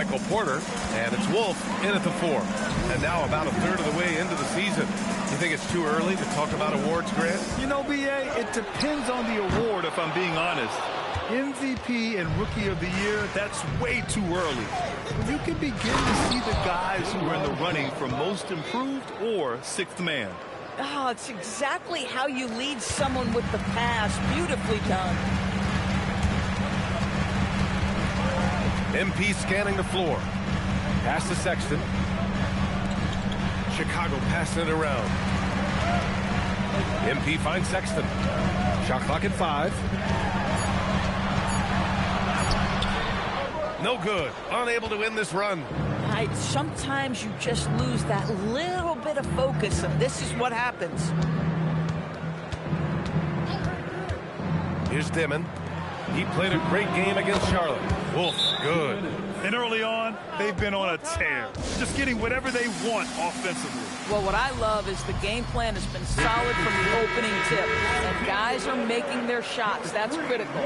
Michael Porter, and it's Wolf in at the 4. And now about a third of the way into the season. You think it's too early to talk about awards, Grant? You know, B.A., it depends on the award, if I'm being honest. MVP and Rookie of the Year, that's way too early. You can begin to see the guys who are in the running for Most Improved or Sixth Man. Oh, it's exactly how you lead someone with the pass. Beautifully done. MP scanning the floor. Pass to Sexton. Chicago passing it around. MP finds Sexton. Shot clock at 5. No good. Unable to win this run. Sometimes you just lose that little bit of focus, and this is what happens. Here's Dimon. He played a great game against Charlotte. Wolf, good. And early on, they've been on a tear. Just getting whatever they want offensively. Well, what I love is the game plan has been solid from the opening tip. And guys are making their shots. That's critical.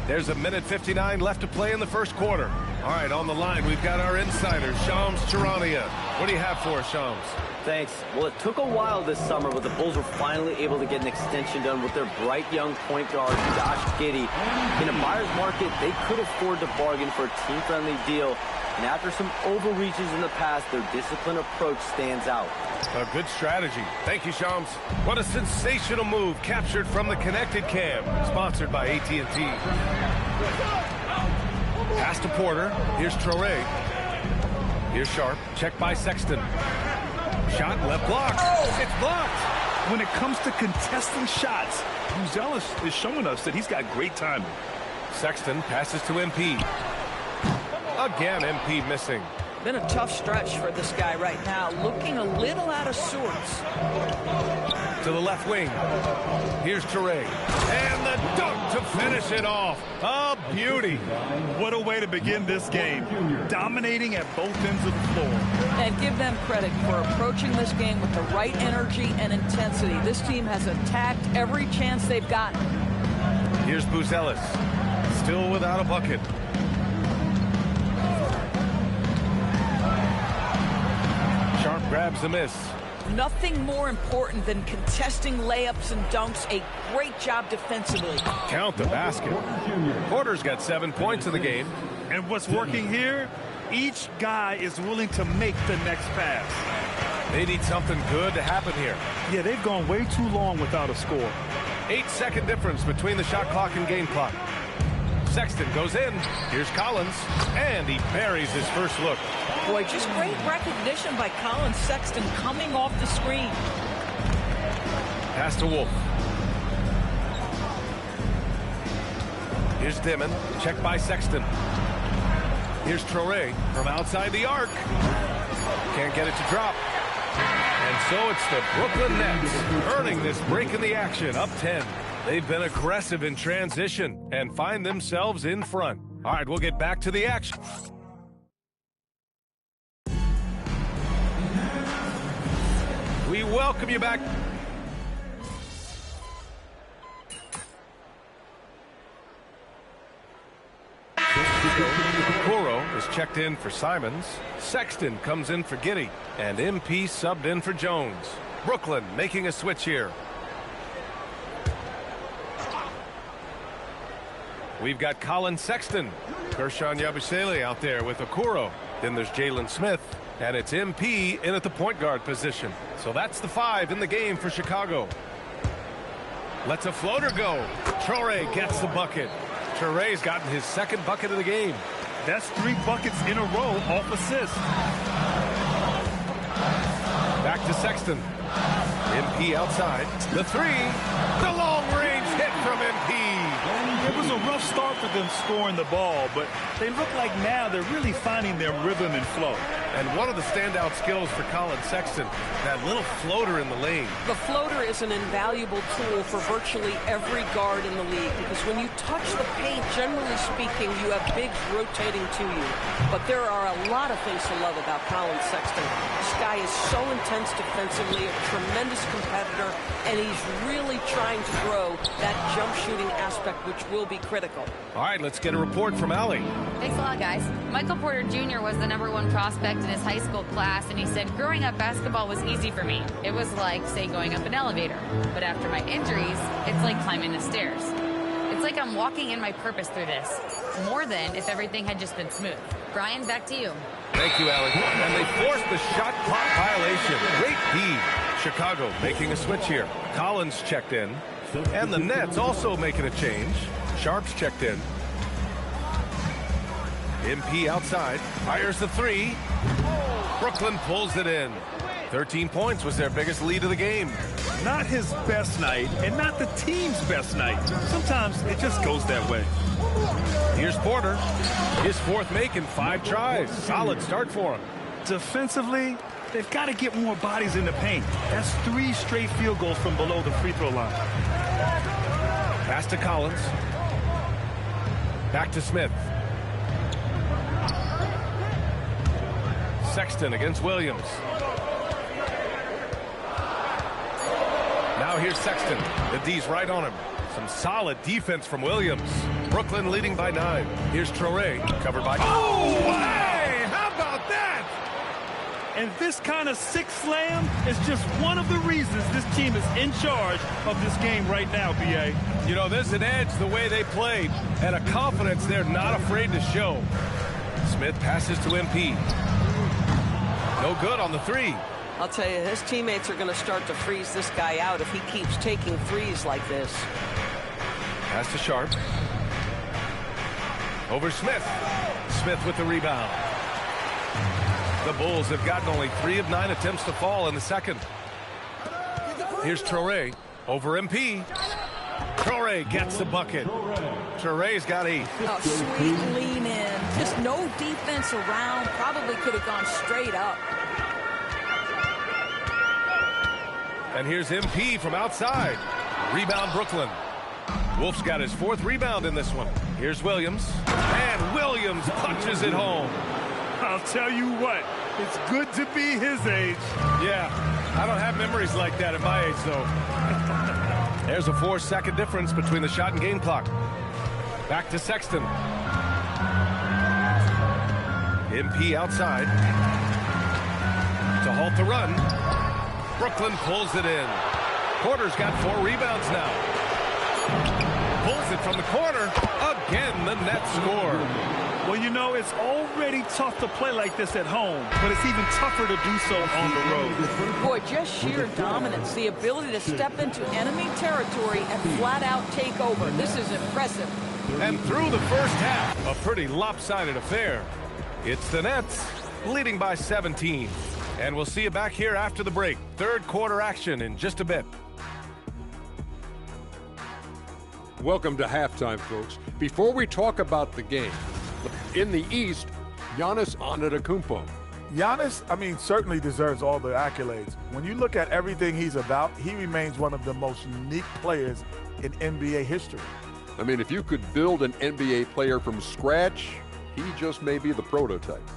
There's a minute 59 left to play in the first quarter. All right, on the line, we've got our insider, Shams Charania. What do you have for us, Shams? Thanks. Well, it took a while this summer, but the Bulls were finally able to get an extension done with their bright young point guard, Josh Giddey. In a buyer's market, they could afford to bargain for a team-friendly deal. And after some overreaches in the past, their disciplined approach stands out. A good strategy. Thank you, Shams. What a sensational move captured from the Connected Cam, sponsored by AT&T. Pass to Porter. Here's Traore. Here's Sharp. Check by Sexton. Shot left block. Oh, it's blocked. When it comes to contesting shots, Buzelis is showing us that he's got great timing. Sexton passes to MP. Again, MP missing. Been a tough stretch for this guy right now, looking a little out of sorts. To the left wing. Here's Traore. And the dunk to finish it off. A beauty. What a way to begin this game. Dominating at both ends of the floor. And give them credit for approaching this game with the right energy and intensity. This team has attacked every chance they've gotten. Here's Buzelis. Still without a bucket. Sharp grabs the miss. Nothing more important than contesting layups and dunks. A great job defensively. Count the basket. Porter's got 7 points in the game. And what's working here? Each guy is willing to make the next pass. They need something good to happen here. Yeah, they've gone way too long without a score. 8-second difference between the shot clock and game clock. Sexton goes in. Here's Collins. And he buries his first look. Boy, just great recognition by Colin Sexton coming off the screen. Pass to Wolf. Here's Dimon. Check by Sexton. Here's Traore from outside the arc. Can't get it to drop. And so it's the Brooklyn Nets earning this break in the action, up 10. They've been aggressive in transition and find themselves in front. All right, we'll get back to the action. We welcome you back. Okoro is checked in for Simons. Sexton comes in for Giddey. And MP subbed in for Jones. Brooklyn making a switch here. We've got Colin Sexton. Kershawn Yabusele out there with Okoro. Then there's Jalen Smith. And it's MP in at the point guard position. So that's the 5 in the game for Chicago. Lets a floater go. Traore gets the bucket. Traore's gotten his second bucket of the game. That's 3 buckets in a row off assist. Back to Sexton. MP outside. The 3. The long-range hit from MP. It was a rough start for them scoring the ball, but they look like now they're really finding their rhythm and flow. And one of the standout skills for Colin Sexton, that little floater in the lane. The floater is an invaluable tool for virtually every guard in the league because when you touch the paint, generally speaking, you have bigs rotating to you. But there are a lot of things to love about Colin Sexton. This guy is so intense defensively, a tremendous competitor, and he's really trying to grow that jump shooting aspect, which will be critical. All right, let's get a report from Allie. Thanks a lot, guys. Michael Porter Jr. was the #1 prospect in his high school class, and he said, growing up, basketball was easy for me. It was like, say, going up an elevator. But after my injuries, it's like climbing the stairs. It's like I'm walking in my purpose through this, more than if everything had just been smooth. Brian, back to you. Thank you, Allie. And they forced the shot clock violation. Great D. Chicago making a switch here. Collins checked in. And the Nets also making a change. Sharps checked in. MP outside. Fires the three. Brooklyn pulls it in. 13 points was their biggest lead of the game. Not his best night, and not the team's best night. Sometimes it just goes that way. Here's Porter. His fourth make in 5 tries. Solid start for him. Defensively, they've got to get more bodies in the paint. That's 3 straight field goals from below the free throw line. Pass to Collins. Back to Smith. Sexton against Williams. Now here's Sexton. The D's right on him. Some solid defense from Williams. Brooklyn leading by 9. Here's Traore, covered by... Oh, hey! How about that? And this kind of sick slam is just one of the reasons this team is in charge of this game right now, B.A. You know, there's an edge the way they played, and a confidence they're not afraid to show. Smith passes to MP. No good on the 3. I'll tell you, his teammates are going to start to freeze this guy out if he keeps taking threes like this. Pass to Sharp. Over Smith. Smith with the rebound. The Bulls have gotten only 3 of 9 attempts to fall in the second. Here's Traore. Over MP. Traore gets the bucket. Traore's got 8. Oh, sweet lean in. Just no defense around. Probably could have gone straight up. And here's MP from outside. Rebound Brooklyn. Wolf's got his 4th rebound in this one. Here's Williams. And Williams punches it home. I'll tell you what, it's good to be his age. Yeah, I don't have memories like that at my age, though. There's a 4-second difference between the shot and game clock. Back to Sexton. MP outside. To halt the run. Brooklyn pulls it in. Porter's got 4 rebounds now. Pulls it from the corner. Again, the Nets score. Well, you know, it's already tough to play like this at home, but it's even tougher to do so on the road. Boy, just sheer dominance, the ability to step into enemy territory and flat out take over. This is impressive. And through the first half, a pretty lopsided affair. It's the Nets leading by 17. And we'll see you back here after the break. 3rd quarter action in just a bit. Welcome to halftime, folks. Before we talk about the game, in the East, Giannis Antetokounmpo. Giannis, certainly deserves all the accolades. When you look at everything he's about, he remains one of the most unique players in NBA history. If you could build an NBA player from scratch, he just may be the prototype.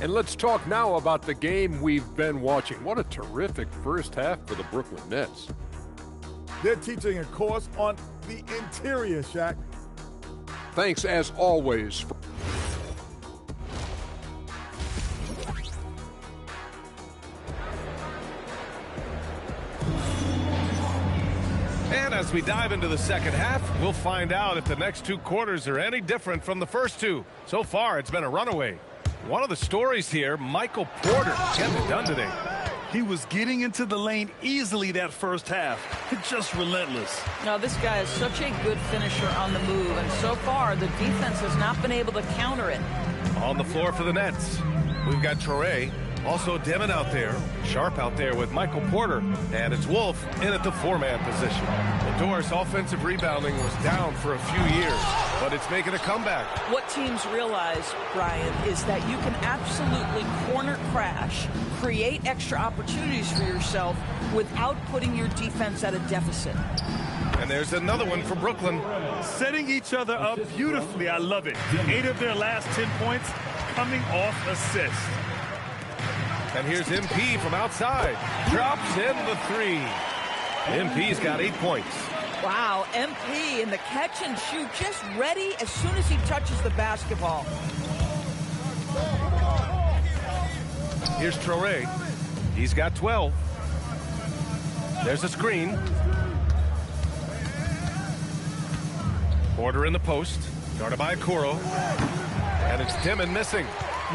And let's talk now about the game we've been watching. What a terrific first half for the Brooklyn Nets. They're teaching a course on the interior, Shaq. Thanks, as always. And as we dive into the second half, we'll find out if the next 2 quarters are any different from the first 2. So far, it's been a runaway. One of the stories here, Michael Porter getting it done today. He was getting into the lane easily that first half. Just relentless. Now, this guy is such a good finisher on the move, and so far, the defense has not been able to counter it. On the floor for the Nets, we've got Traore, also Demon out there, Sharp out there with Michael Porter, and it's Wolf in at the 4-man position. The Doris offensive rebounding was down for a few years, but it's making a comeback. What teams realize, Brian, is that you can absolutely corner crash, create extra opportunities for yourself without putting your defense at a deficit. And there's another one for Brooklyn. Setting each other up beautifully. I love it. 8 of their last 10 points coming off assists. And here's MP from outside. Drops in the 3. MP's got 8 points. Wow, MP in the catch and shoot, just ready as soon as he touches the basketball. Here's Traore. He's got 12. There's a screen. Porter in the post. Guarded by Okoro. And it's Dimon missing.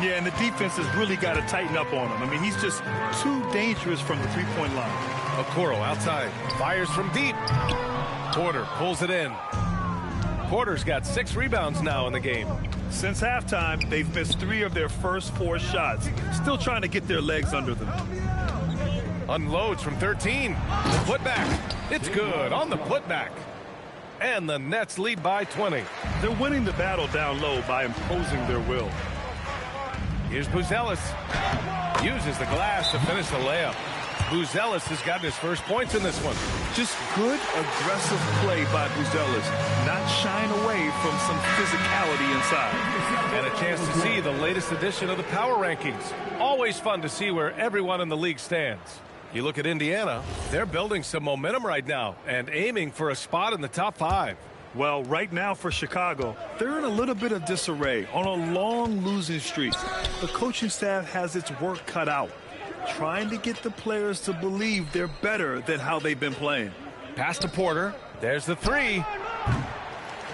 Yeah, and the defense has really got to tighten up on him. I mean, he's just too dangerous from the three-point line. Okoro outside. Fires from deep. Porter pulls it in. Porter's got 6 rebounds now in the game. Since halftime, they've missed 3 of their first 4 shots. Still trying to get their legs under them. Unloads from 13. The putback. It's good on the putback. And the Nets lead by 20. They're winning the battle down low by imposing their will. Here's Buzelis. Uses the glass to finish the layup. Buzelis has gotten his first points in this one. Just good, aggressive play by Buzelis, not shying away from some physicality inside. And a chance to see the latest edition of the power rankings. Always fun to see where everyone in the league stands. You look at Indiana, they're building some momentum right now and aiming for a spot in the top 5. Well, right now for Chicago, they're in a little bit of disarray on a long losing streak. The coaching staff has its work cut out, trying to get the players to believe they're better than how they've been playing. Pass to Porter. There's the 3.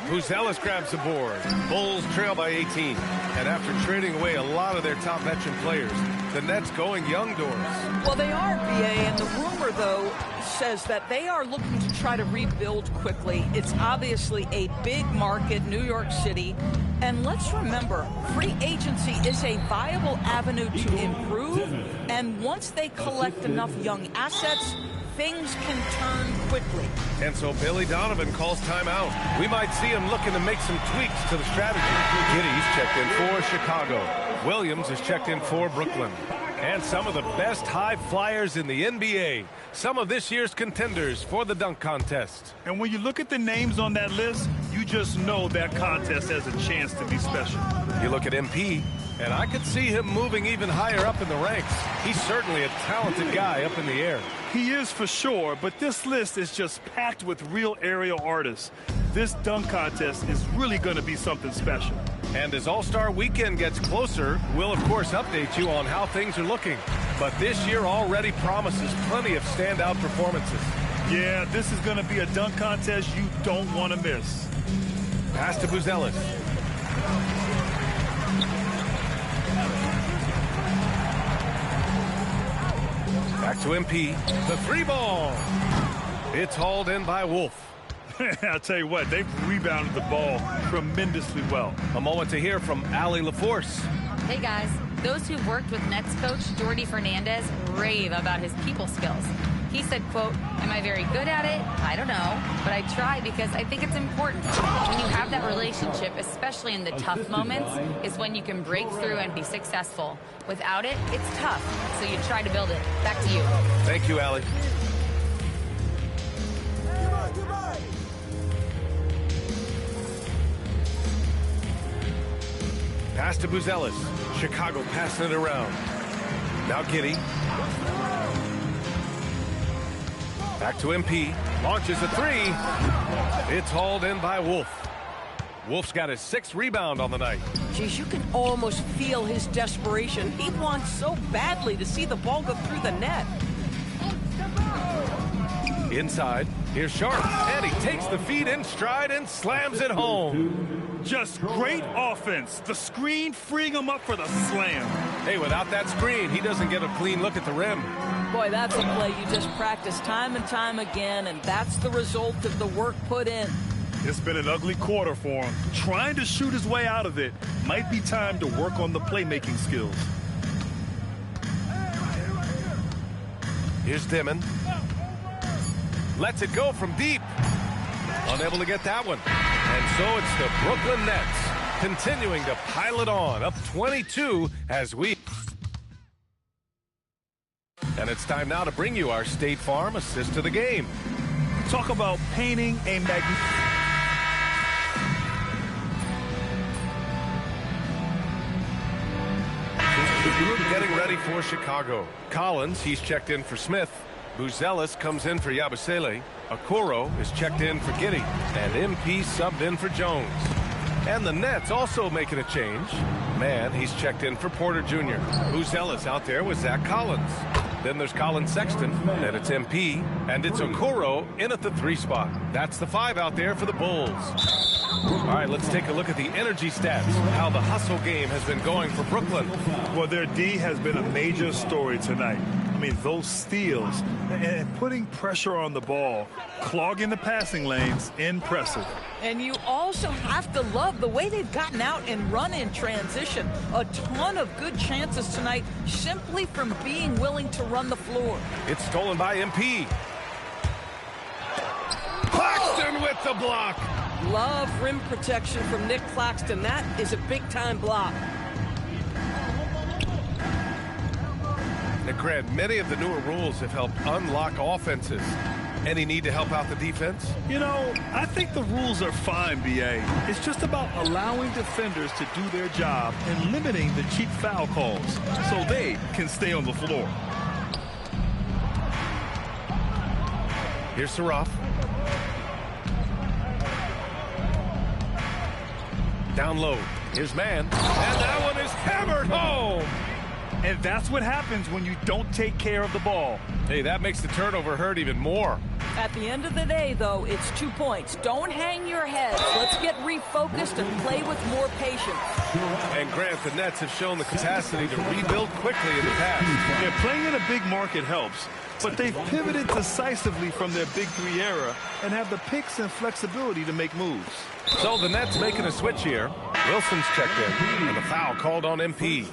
Buzelis grabs the board. Bulls trail by 18. And after trading away a lot of their top veteran players, the Nets going young doors. Well, they are, BA, and the rumor, though, says that they are looking to try to rebuild quickly. It's obviously a big market, New York City. And let's remember, free agency is a viable avenue to improve. And once they collect enough young assets, things can turn quickly. And so Billy Donovan calls timeout. We might see him looking to make some tweaks to the strategy. Giddey's checked in for Chicago. Williams is checked in for Brooklyn. And some of the best high flyers in the NBA. Some of this year's contenders for the dunk contest. And when you look at the names on that list, you just know that contest has a chance to be special. You look at MP, and I could see him moving even higher up in the ranks. He's certainly a talented guy up in the air. He is for sure, but this list is just packed with real aerial artists. This dunk contest is really going to be something special. And as All-Star Weekend gets closer, we'll of course update you on how things are looking. But this year already promises plenty of standout performances. Yeah, this is going to be a dunk contest you don't want to miss. Pass to Buzelis. Back to MP. The 3 ball. It's hauled in by Wolf. I'll tell you what, they've rebounded the ball tremendously well. A moment to hear from Allie LaForce. Hey guys, those who've worked with Nets coach Jordy Fernandez rave about his people skills. He said, quote, "Am I very good at it? I don't know, but I try because I think it's important. When you have that relationship, especially in the tough moments, is when you can break through and be successful. Without it, it's tough, so you try to build it." Back to you. Thank you, Allie. Pass to Buzelis. Chicago passing it around. Now Giddey. Back to MP. Launches a 3. It's hauled in by Wolf. Wolf's got his 6th rebound on the night. Geez, you can almost feel his desperation. He wants so badly to see the ball go through the net. Inside, here's Sharp, and he takes the feed in stride and slams it home. Just great offense. The screen freeing him up for the slam. Hey, without that screen, he doesn't get a clean look at the rim. Boy, that's a play you just practice time and time again, and that's the result of the work put in. It's been an ugly quarter for him. Trying to shoot his way out of it. Might be time to work on the playmaking skills. Here's Dimon. Lets it go from deep. Unable to get that one. And so it's the Brooklyn Nets continuing to pile it on, up 22 as we... And it's time now to bring you our State Farm assist to the game. Talk about painting a Getting ready for Chicago. Collins, he's checked in for Smith. Buzelis comes in for Yabusele. Okoro is checked in for Giddey, and MP subbed in for Jones. And the Nets also making a change. Man, he's checked in for Porter Jr. Ellis out there with Zach Collins. Then there's Colin Sexton, and it's MP, and it's Okoro in at the 3 spot. That's the 5 out there for the Bulls. All right, let's take a look at the energy stats, how the hustle game has been going for Brooklyn. Well, their D has been a major story tonight. I mean, those steals and putting pressure on the ball, clogging the passing lanes, impressive. And you also have to love the way they've gotten out and run in transition. A ton of good chances tonight simply from being willing to run the floor. It's stolen by MP. Claxton with the block. Love rim protection from Nick Claxton. That is a big-time block. Now, Grant, many of the newer rules have helped unlock offenses. Any need to help out the defense? You know, I think the rules are fine, B.A. It's just about allowing defenders to do their job and limiting the cheap foul calls so they can stay on the floor. Here's Saraf. Down low. Here's Man. And that one is hammered home. And that's what happens when you don't take care of the ball. Hey, that makes the turnover hurt even more. At the end of the day, though, it's 2 points. Don't hang your heads. Let's get refocused and play with more patience. And Grant, the Nets have shown the capacity to rebuild quickly in the past. Yeah, playing in a big market helps, but they've pivoted decisively from their Big 3 era and have the picks and flexibility to make moves. So the Nets making a switch here. Wilson's checked in, and a foul called on MP.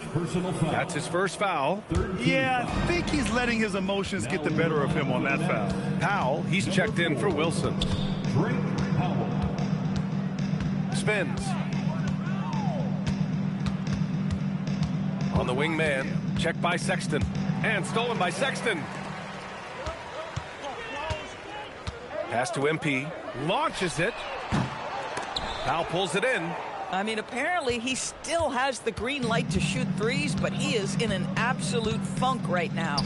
That's his first foul. Yeah, I think he's letting his emotions get the better of him on that foul. Powell, he's checked in for Wilson. Spins. On the wing man, checked by Sexton. And stolen by Sexton. Pass to MP. Launches it. Powell pulls it in. I mean, apparently he still has the green light to shoot threes, but he is in an absolute funk right now.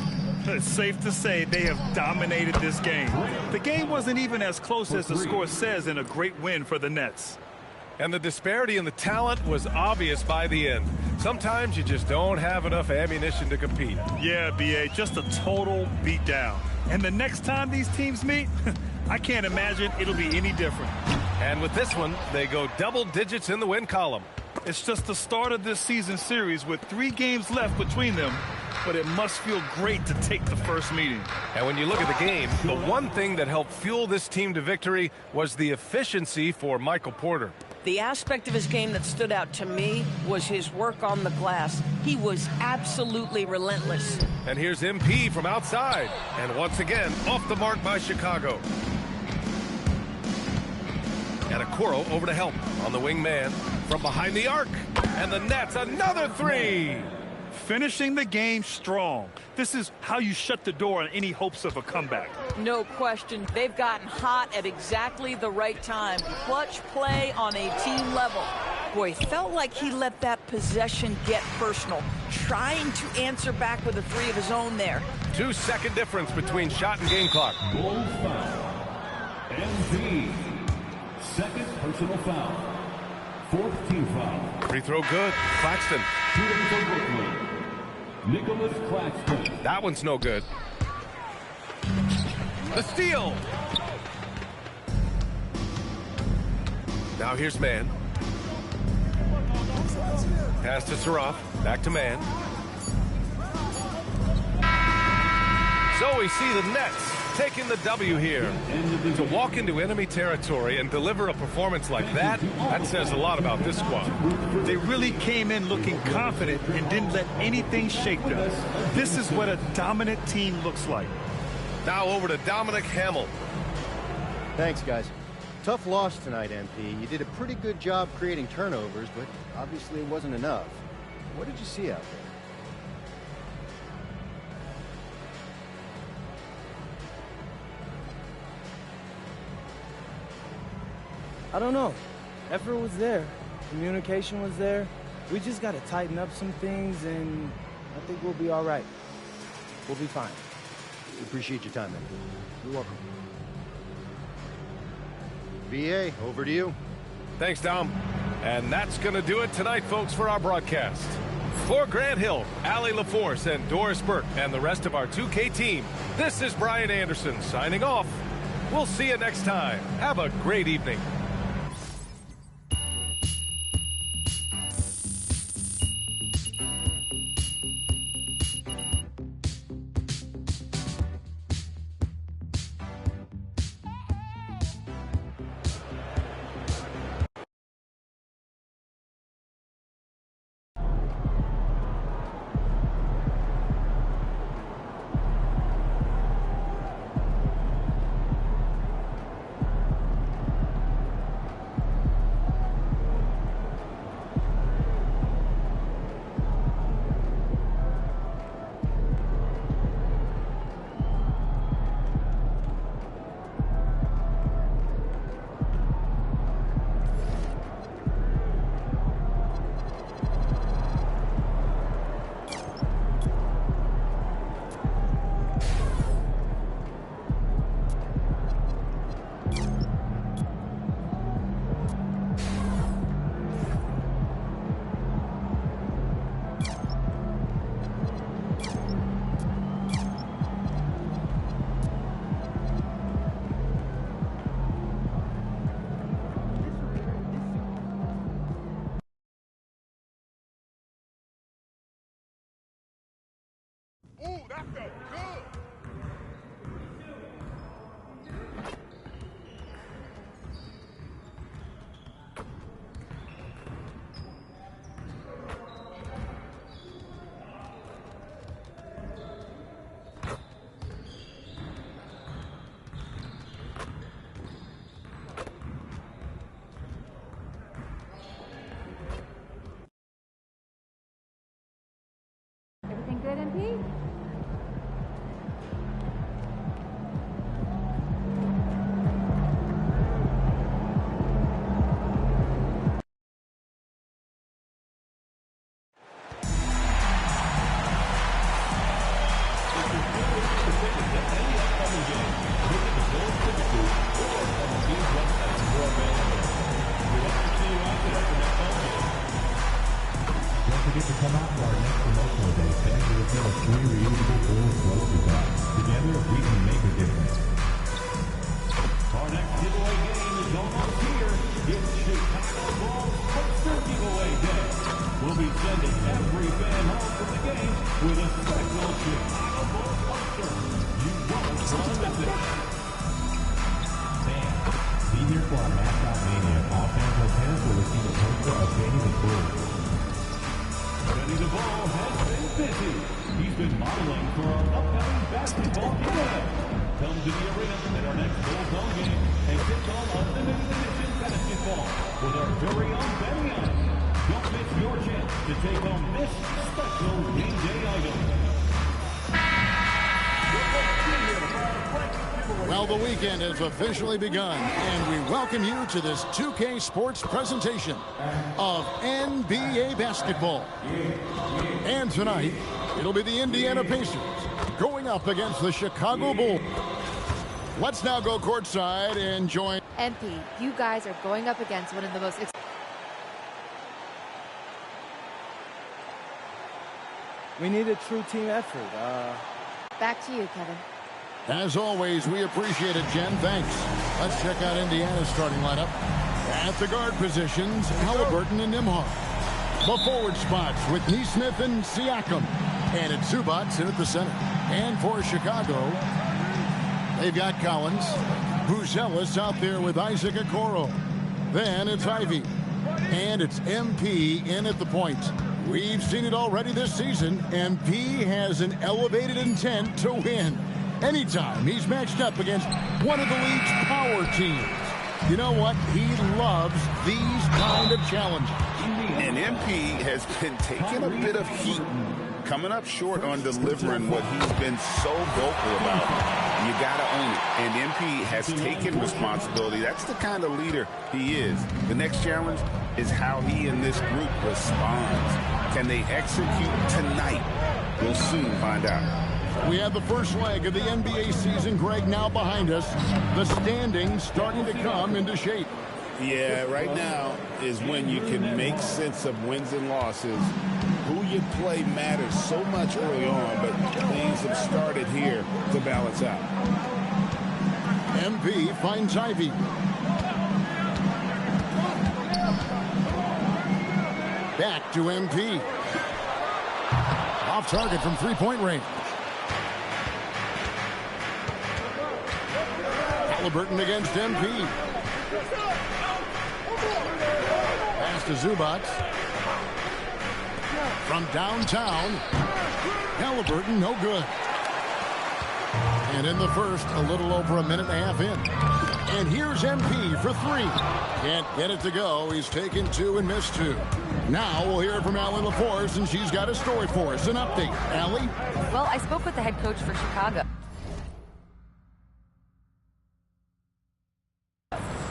It's safe to say they have dominated this game. The game wasn't even as close as the score says in a great win for the Nets. And the disparity in the talent was obvious by the end. Sometimes you just don't have enough ammunition to compete. Yeah, B.A., just a total beatdown. And the next time these teams meet, I can't imagine it'll be any different. And with this one, they go double digits in the win column. It's just the start of this season series with 3 games left between them, but it must feel great to take the first meeting. And when you look at the game, the one thing that helped fuel this team to victory was the efficiency for Michael Porter. The aspect of his game that stood out to me was his work on the glass. He was absolutely relentless. And here's MP from outside. And once again, off the mark by Chicago. And Okoro over to help on the wing man from behind the arc. And the Nets, another 3. Finishing the game strong. This is how you shut the door on any hopes of a comeback. No question. They've gotten hot at exactly the right time. Clutch play on a team level. Boy, felt like he let that possession get personal. Trying to answer back with a 3 of his own there. 2-second difference between shot and game clock. Bulls foul. MP. Second personal foul. 4th team foul. Free throw good. Claxton. Shooting for Brooklyn. Nicholas Claxton. That one's no good. The steal. Now here's Man. Pass to Saraf. Back to Man. So we see the Nets taking the W here. To walk into enemy territory and deliver a performance like that, that says a lot about this squad. They really came in looking confident and didn't let anything shake them. This is what a dominant team looks like. Now over to Dominic Hamill. Thanks, guys. Tough loss tonight, MP. You did a pretty good job creating turnovers, but obviously it wasn't enough. What did you see out there? I don't know. Effort was there. Communication was there. We just got to tighten up some things, and I think we'll be all right. We'll be fine. Appreciate your time, MP. You're welcome. VA, over to you. Thanks, Dom. And that's going to do it tonight, folks, for our broadcast. For Grant Hill, Allie LaForce, and Doris Burke, and the rest of our 2K team, this is Brian Anderson signing off. We'll see you next time. Have a great evening. Ooh, that felt good. Everything good, MP? Don't forget to come out to our next promotional day. Fans will receive a free reusable Bulls grocery bag. Together, we can make a difference. Our next giveaway game is almost here. It's Chicago Bulls Poster Giveaway Day. We'll be sending every fan home from the game with a special Chicago Bulls poster. You won't want to miss it. Fans, be here for our mascot mania. All fans and parents will receive a poster of Danny the Bull. Danny the Bull has been busy. He's been modeling for our upcoming basketball giveaway. Come to the arena at our next Bulls home game and kick on Unlimited Edition basketball with our very own Benny on it. Don't miss your chance to take home this special D-Day item. Well, the weekend has officially begun, and we welcome you to this 2K Sports presentation of NBA basketball. And tonight, it'll be the Indiana Pacers going up against the Chicago Bulls. Let's now go courtside and join. MP, you guys are going up against one of the most... We need a true team effort. Back to you, Kevin. As always, we appreciate it, Jen. Thanks. Let's check out Indiana's starting lineup. At the guard positions, Halliburton and Nimhar. The forward spots with Neesmith and Siakam. And it's Zubats in at the center. And for Chicago, they've got Collins. Buzelis out there with Isaac Okoro. Then it's Ivy. And it's MP in at the point. We've seen it already this season. MP has an elevated intent to win. Anytime he's matched up against one of the league's power teams. You know what? He loves these kind of challenges. And MP has been taking a bit of heat, coming up short on delivering what he's been so vocal about. You got to own it. And MP has taken responsibility. That's the kind of leader he is. The next challenge is how he and this group responds. Can they execute tonight? We'll soon find out. We have the first leg of the NBA season, Greg, now behind us. The standings starting to come into shape. Yeah, right now is when you can make sense of wins and losses. Who you play matters so much early on, but things have started here to balance out. MP finds Ivy. Back to MP. Off target from three-point range. Halliburton against MP. Pass to Zubac. From downtown. Halliburton, no good. And in the first, a little over a minute and a half in. And here's MP for three. Can't get it to go. He's taken two and missed two. Now we'll hear from Allie LaForce, and she's got a story for us. An update. Allie? Well, I spoke with the head coach for Chicago.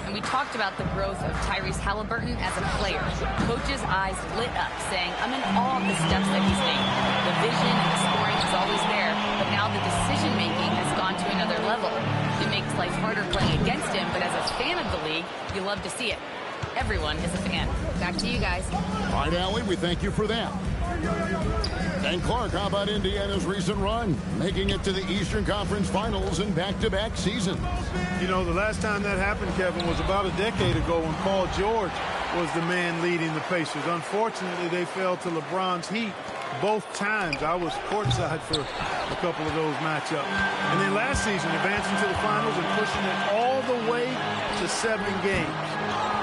And we talked about the growth of Tyrese Halliburton as a player. Coach's eyes lit up, saying, I'm in awe of the steps that he's made. The vision and the scoring is always there, but now the decision-making has gone to another level. It makes life harder playing against him, but as a fan of the league, you love to see it. Everyone is a fan. Back to you guys. All right, Allie, we thank you for that. And Clark, how about Indiana's recent run, making it to the Eastern Conference Finals in back-to-back seasons? You know, the last time that happened, Kevin, was about a decade ago when Paul George was the man leading the Pacers. Unfortunately, they fell to LeBron's Heat both times. I was courtside for a couple of those matchups. And then last season, advancing to the finals and pushing it all the way to 7 games.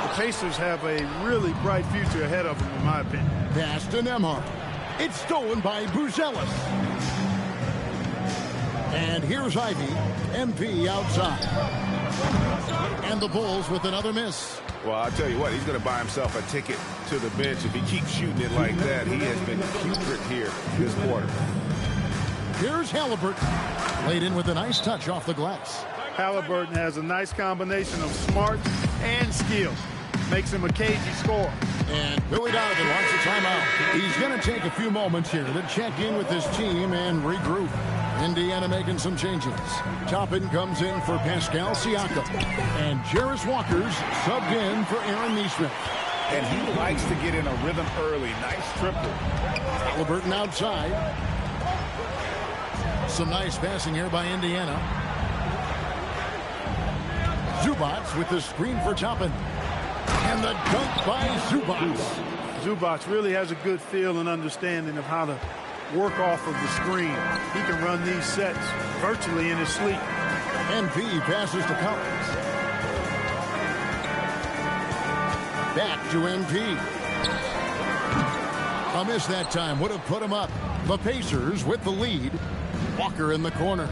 The Pacers have a really bright future ahead of them, in my opinion. Pass to Nembhard. It's stolen by Buzelis. And here's Ivy. MP outside. And the Bulls with another miss. Well, I'll tell you what, he's going to buy himself a ticket to the bench. If he keeps shooting it like that, he has been putrid here this quarter. Here's Halliburton. Laid in with a nice touch off the glass. Halliburton has a nice combination of smart and skill. Makes him a cagey scorer. And Billy Donovan wants a timeout. He's going to take a few moments here to check in with his team and regroup. Indiana making some changes. Toppin comes in for Pascal Siakam. And Jarris Walker's subbed in for Aaron Nesmith. And he likes to get in a rhythm early. Nice triple. Halliburton outside. Some nice passing here by Indiana. Zubac with the screen for Toppin. And the dunk by Zubac. Zubac really has a good feel and understanding of how to work off of the screen. He can run these sets virtually in his sleep. MP passes to Collins. Back to MP. A miss that time would have put him up. The Pacers with the lead. Walker in the corner.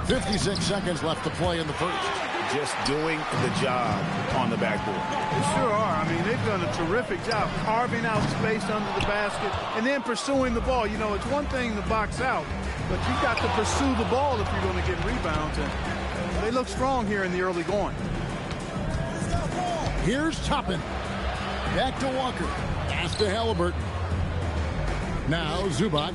56 seconds left to play in the first. Just doing the job on the backboard. They sure are. I mean, they've done a terrific job carving out space under the basket and then pursuing the ball. You know, it's one thing to box out, but you've got to pursue the ball if you're going to get rebounds. And they look strong here in the early going. Here's Toppin. Back to Walker. Pass to Halliburton. Now Zubac.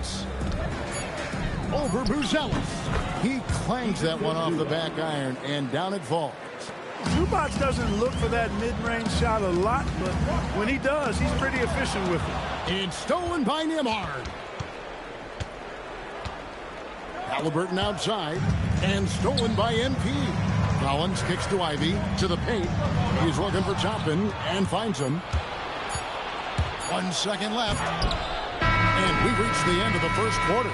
Over Buzelis. He clangs that one off the back iron, and down it falls. Zubac doesn't look for that mid-range shot a lot, but when he does, he's pretty efficient with it. It's stolen by Nembhard. Halliburton outside, and stolen by MP. Collins kicks to Ivy, to the paint. He's looking for Toppin, and finds him. 1 second left. And we reach the end of the first quarter.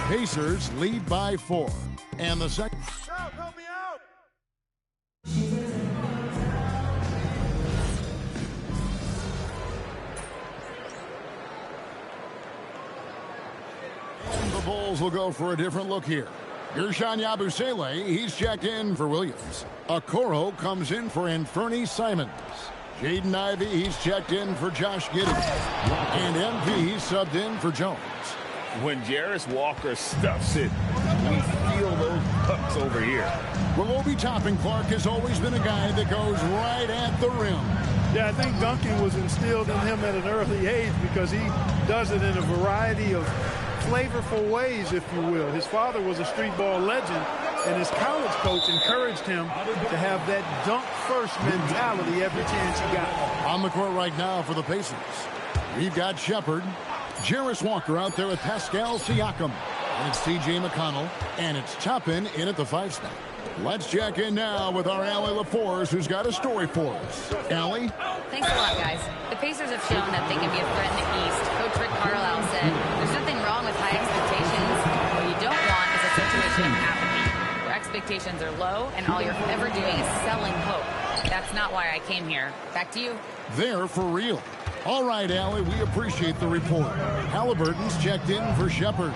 Pacers lead by 4. And the second. Help me out! And the Bulls will go for a different look here. Gershon Yabusele, he's checked in for Williams. Okoro comes in for Anthony Simons. Jaden Ivey, he's checked in for Josh Giddey. And MP, he's subbed in for Jones. When Jarris Walker stuffs it, we feel those pucks over here. Well, Obi Toppin, Clark, has always been a guy that goes right at the rim. Yeah, I think dunking was instilled in him at an early age because he does it in a variety of flavorful ways, if you will. His father was a street ball legend, and his college coach encouraged him to have that dunk-first mentality every chance he got. On the court right now for the Pacers, we've got Shepard, Jarris Walker out there with Pascal Siakam. And it's T.J. McConnell, and it's Toppin in at the 5 spot. Let's check in now with our Allie LaForce, who's got a story for us. Allie? Thanks a lot, guys. The Pacers have shown that they can be a threat in the East. Coach Rick Carlisle said, there's nothing wrong with high expectations. What you don't want is a situation of apathy, where expectations are low and all you're ever doing is selling hope. That's not why I came here. Back to you. They're for real. All right, Allie, we appreciate the report. Halliburton's checked in for Shepard.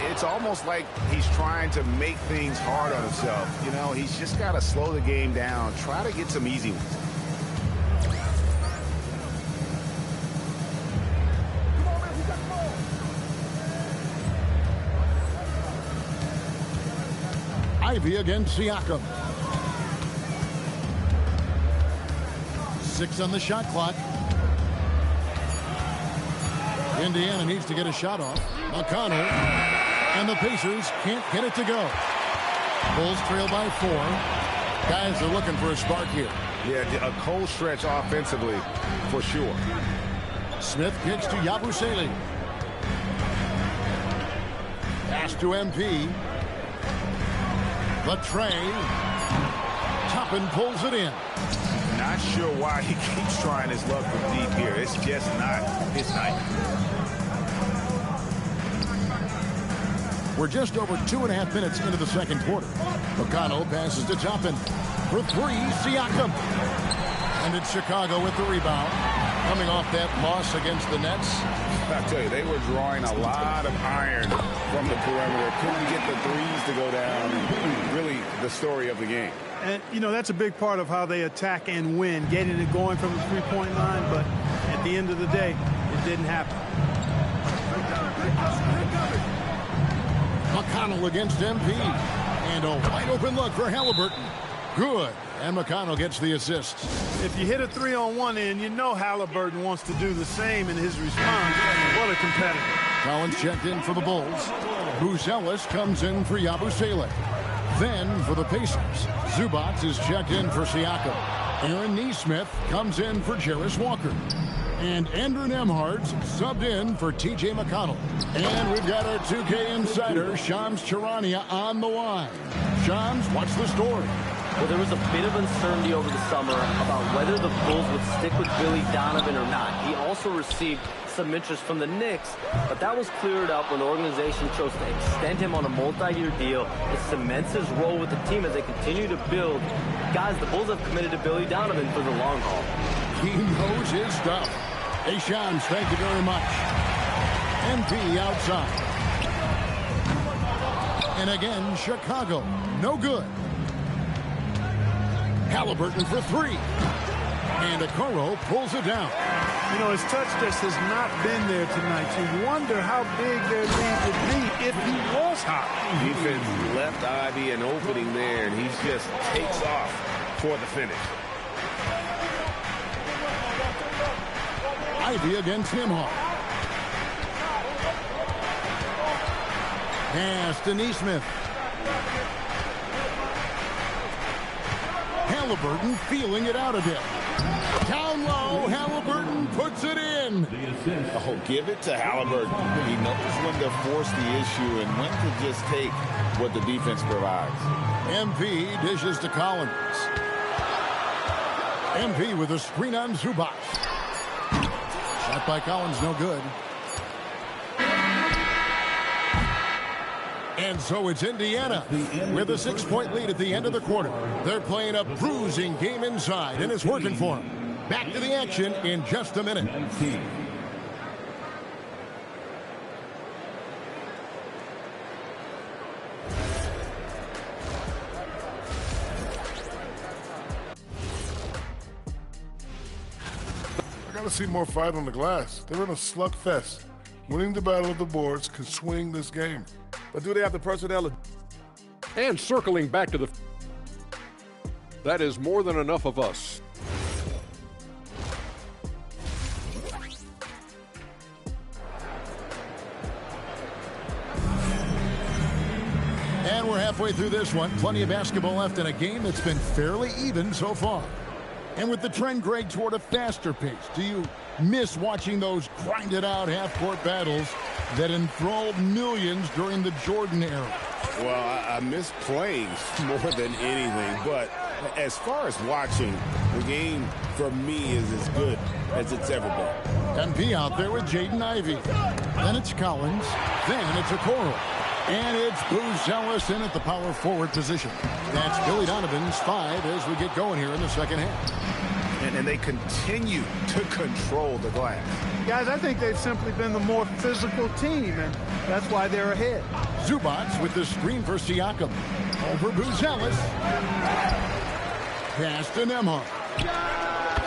It's almost like he's trying to make things hard on himself. You know, he's just got to slow the game down. Try to get some easy ones. Ivy against Siakam. 6 on the shot clock. Indiana needs to get a shot off. McConnell, and the Pacers can't get it to go. Bulls trail by 4. Guys are looking for a spark here. Yeah, a cold stretch offensively, for sure. Smith kicks to Yabusele. Pass to MP. The tray. Toppin pulls it in. Not sure why he keeps trying his luck from deep here. It's just not his night. We're just over 2.5 minutes into the second quarter. McConnell passes to Toppin. For 3, Siakam. And it's Chicago with the rebound. Coming off that loss against the Nets. I tell you, they were drawing a lot of iron from the perimeter. Couldn't get the threes to go down. Really the story of the game. And, you know, that's a big part of how they attack and win, getting it going from the three-point line. But at the end of the day, it didn't happen. McConnell against MP. And a wide open look for Halliburton. Good. And McConnell gets the assist. If you hit a 3 on one end, you know Halliburton wants to do the same in his response. What a competitor. Collins checked in for the Bulls. Buzelis comes in for Yabusele. Then for the Pacers, Zubac is checked in for Siakam. Aaron Nesmith comes in for Jarris Walker. And Andrew Nembhard's subbed in for T.J. McConnell. And we've got our 2K insider, Shams Charania, on the line. Shams, what's the story? Well, there was a bit of uncertainty over the summer about whether the Bulls would stick with Billy Donovan or not. He also received some interest from the Knicks, but that was cleared up when the organization chose to extend him on a multi-year deal. It cements his role with the team as they continue to build. Guys, the Bulls have committed to Billy Donovan for the long haul. He knows his stuff. Hey, Shams, thank you very much. MP outside. And again, Chicago, no good. Halliburton for 3. And Okoro pulls it down. You know, his touch just has not been there tonight. You wonder how big their lead would be if he was hot. Defense left Ivy an opening there, and he just takes off for the finish. Ivy against Nembhard. Pass to Nesmith. Halliburton feeling it out a bit. Down low, Halliburton puts it in. Oh, give it to Halliburton. He knows when to force the issue and when to just take what the defense provides. MP dishes to Collins. MP with a screen on Zubac. Shot by Collins, no good. And so it's Indiana with a 6-point lead at the end of the quarter. They're playing a bruising game inside, and it's working for them. Back to the action in just a minute. I gotta see more fight on the glass. They're in a slugfest. Winning the battle of the boards can swing this game. But do they have the personnel? And circling back to the... That is more than enough of us. And we're halfway through this one. Plenty of basketball left in a game that's been fairly even so far. And with the trend, Greg, toward a faster pace, do you miss watching those grinded-out half-court battles that enthralled millions during the Jordan era? Well, I miss playing more than anything, but as far as watching, the game for me is as good as it's ever been. MP out there with Jaden Ivey. Then it's Collins. Then it's Okoro. And it's Buzelis in at the power forward position. That's Billy Donovan's 5 as we get going here in the second half. And they continue to control the glass. Guys, I think they've simply been the more physical team, and that's why they're ahead. Zubac with the screen for Siakam. Over Buzelis. Pass to Nembhard.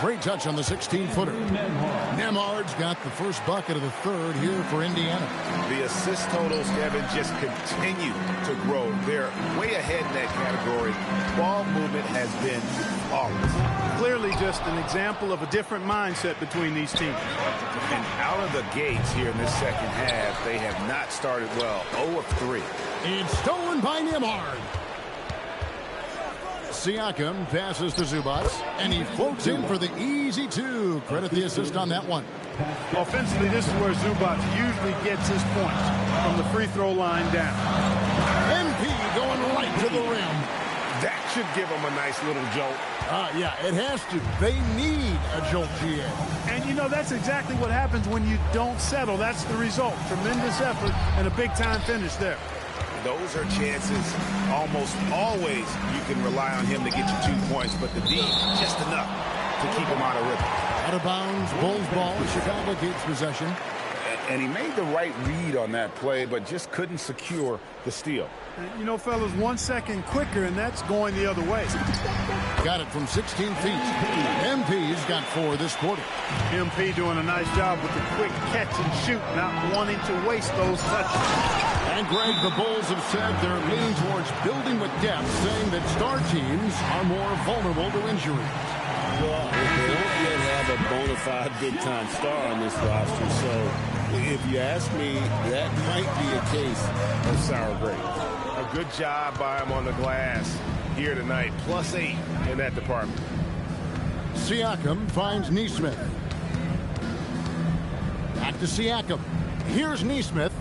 Great touch on the 16-footer. Nembhard's got the first bucket of the third here for Indiana. The assist totals, Kevin, just continue to grow. They're way ahead in that category. Ball movement has been flawless. Clearly just an example of a different mindset between these teams. And out of the gates here in this second half, they have not started well. 0 of 3. It's stolen by Nembhard. Siakam passes to Zubac, and he floats in for the easy 2. Credit the assist on that one. Offensively, this is where Zubac usually gets his points, from the free throw line down. MP going right to the rim. That should give him a nice little jolt. Yeah, it has to. They need a jolt, GA. And, you know, that's exactly what happens when you don't settle. That's the result. Tremendous effort and a big-time finish there. Those are chances almost always you can rely on him to get you 2 points, but the D, just enough to keep him out of rhythm. Out of bounds, Bulls ball. Chicago keeps possession. And he made the right read on that play, but just couldn't secure the steal. You know, fellas, 1 second quicker, and that's going the other way. Got it from 16 feet. MP's got 4 this quarter. MP doing a nice job with the quick catch and shoot, not wanting to waste those touches. And, Greg, the Bulls have said they're leaning towards building with depth, saying that star teams are more vulnerable to injuries. Well, they don't yet have a bona fide big-time star on this roster, so if you ask me, that might be a case of sour grapes. A good job by him on the glass here tonight. +8 in that department. Siakam finds Nesmith. Back to Siakam. Here's Nesmith.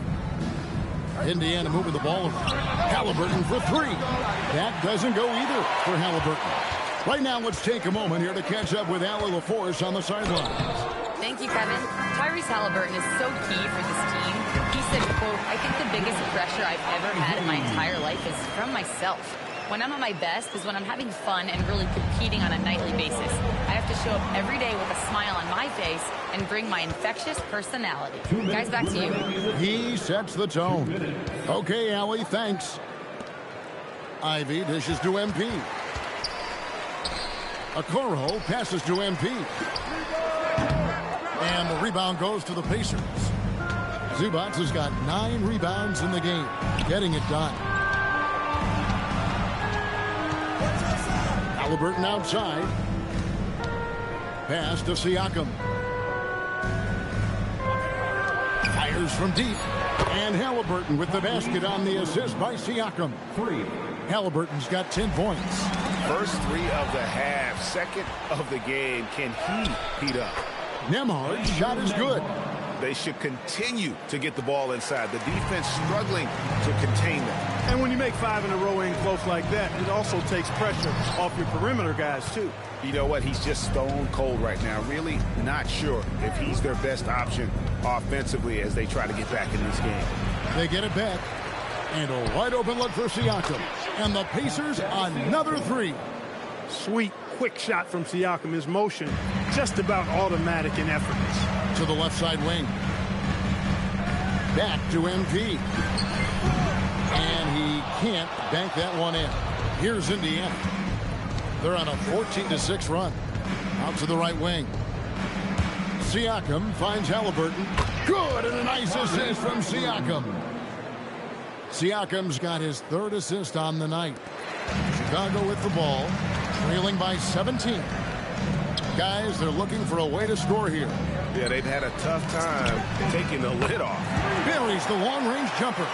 Indiana moving the ball around. Halliburton for 3. That doesn't go either for Halliburton. Right now, let's take a moment here to catch up with Allie LaForce on the sidelines. Thank you, Kevin. Tyrese Halliburton is so key for this team. He said, quote, "I think the biggest pressure I've ever had in my entire life is from myself. When I'm at my best is when I'm having fun and really competing on a nightly basis. I have to show up every day with a smile on my face and bring my infectious personality." Guys, back to you. He sets the tone. Okay, Allie, thanks. Ivy dishes to MP. Okoro passes to MP. And the rebound goes to the Pacers. Zubac has got 9 rebounds in the game, getting it done. Halliburton outside. Pass to Siakam. Fires from deep. And Halliburton with the basket on the assist by Siakam. 3. Halliburton's got 10 points. First 3 of the half, second of the game. Can he heat up? Nembhard's shot is good. They should continue to get the ball inside. The defense struggling to contain them. And when you make 5 in a row in close like that, it also takes pressure off your perimeter guys, too. You know what? He's just stone cold right now. Really not sure if he's their best option offensively as they try to get back in this game. They get it back. And a wide open look for Siakam. And the Pacers another 3. Sweet, quick shot from Siakam. His motion just about automatic and effortless. To the left side wing. Back to MP. And he can't bank that one in. Here's Indiana. They're on a 14-6 run. Out to the right wing. Siakam finds Halliburton. Good, and a nice assist from Siakam. Siakam's got his 3rd assist on the night. Chicago with the ball, trailing by 17. Guys, they're looking for a way to score here. Yeah, they've had a tough time taking the lid off. Buries the long-range jumper.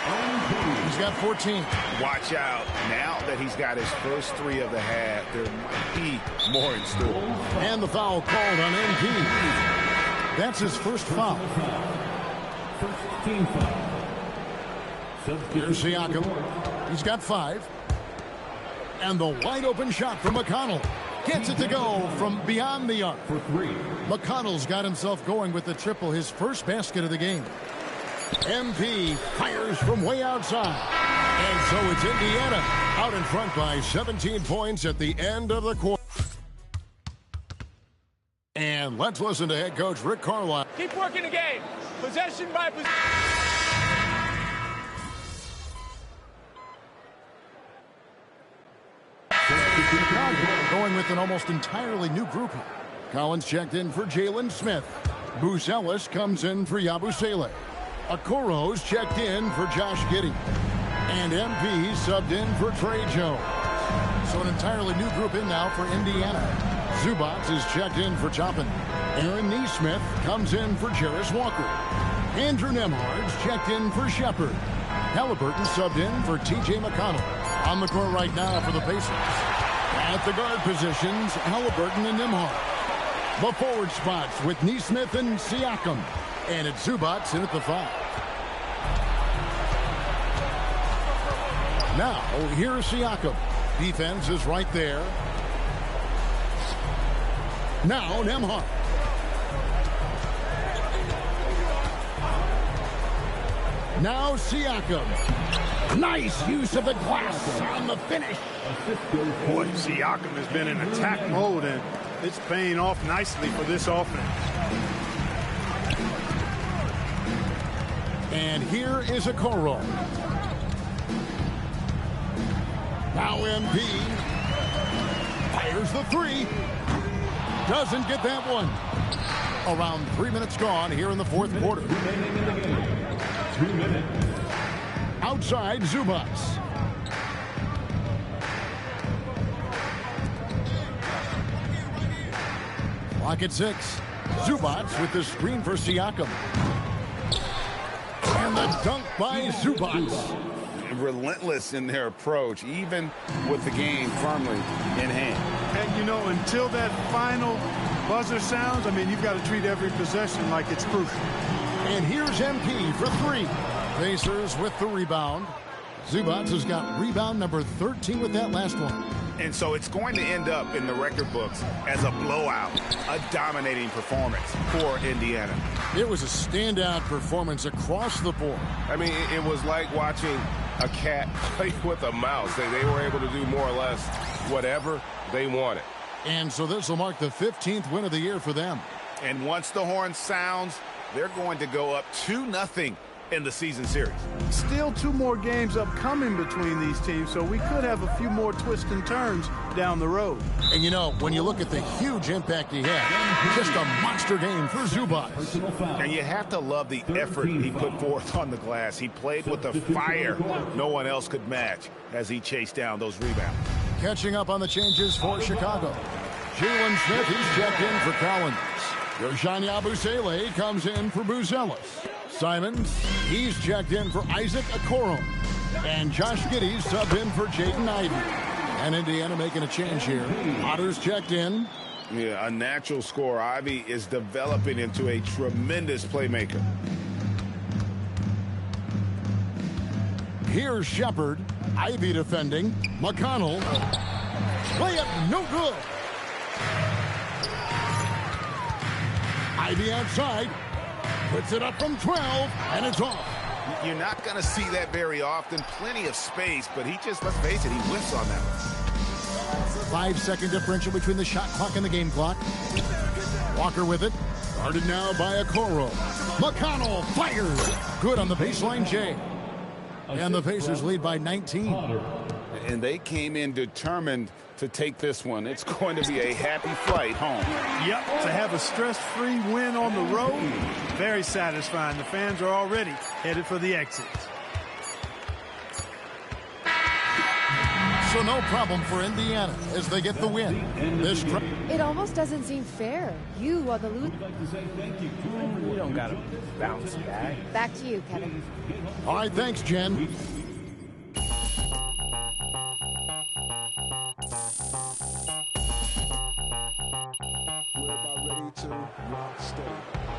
He's got 14. Watch out. Now that he's got his first 3 of the half, there might be more in store. And the foul called on MP. That's his first foul. First team foul. Here's Siakam. He's got 5. And the wide-open shot from McConnell. Gets it to go from beyond the arc. For 3. McConnell's got himself going with the triple, his first basket of the game. MP fires from way outside. And so it's Indiana out in front by 17 points at the end of the quarter. And let's listen to head coach Rick Carlisle. Keep working the game. Possession by possession. Going with an almost entirely new group. Collins checked in for Jalen Smith. Buzelis comes in for Yabusele. Okoro's checked in for Josh Giddey. And MP subbed in for Trey Jones. So an entirely new group in now for Indiana. Zubac is checked in for Toppin. Aaron Neesmith comes in for Jarris Walker. Andrew Nembhard's checked in for Shepard. Halliburton subbed in for T.J. McConnell. On the court right now for the Pacers. At the guard positions, Halliburton and Nembhard. The forward spots with Neesmith and Siakam. And it's Zubac in at the 5. Now, here's Siakam. Defense is right there. Now, Nembhard. Now, Siakam. Nice use of the glass on the finish. Boy, Siakam has been in attack mode, and it's paying off nicely for this offense. And here is Okoro. Now MP fires the 3. Doesn't get that one. Around 3 minutes gone here in the fourth quarter. 2 minutes. Outside, Zubac. Clock at 6. Zubac with the screen for Siakam. And the dunk by Zubac. Relentless in their approach, even with the game firmly in hand. And, you know, until that final buzzer sounds, I mean, you've got to treat every possession like it's crucial. And here's MP for 3. Pacers with the rebound. Zubac has got rebound number 13 with that last one. And so it's going to end up in the record books as a blowout, a dominating performance for Indiana. It was a standout performance across the board. I mean, it was like watching a cat play with a mouse. They were able to do more or less whatever they wanted. And so this will mark the 15th win of the year for them. And once the horn sounds, they're going to go up 2-0 in the season series. Still 2 more games upcoming between these teams, so we could have a few more twists and turns down the road. And you know, when you look at the huge impact he had, just a monster game for Zubac. And you have to love the effort he put forth on the glass. He played with a fire no one else could match as he chased down those rebounds. Catching up on the changes for Chicago. Jalen Smith, he's checked in for Collins. Gershon Yabusele comes in for Buzelis. Simons, he's checked in for Isaac Okoro. And Josh Giddey subbed in for Jaden Ivey. And Indiana making a change here. Otter's checked in. Yeah, a natural scorer. Ivey is developing into a tremendous playmaker. Here's Shepard. Ivey defending. McConnell. Layup no good. Ivey outside. Puts it up from 12, and it's off. You're not going to see that very often. Plenty of space, but he just, let's face it, he whiffs on that one. 5-second differential between the shot clock and the game clock. Walker with it. Guarded now by Okoro. McConnell fires. Good on the baseline, Jay. And the Pacers lead by 19. And they came in determined to take this one. It's going to be a happy flight home. Yep, to have a stress-free win on the road, very satisfying. The fans are already headed for the exits. So So no problem for Indiana as they get the win. This It almost doesn't seem fair. You on the loose. We don't got to bounce back. Back to you, Kevin. All right, thanks, Jen. We're about ready to rock stage.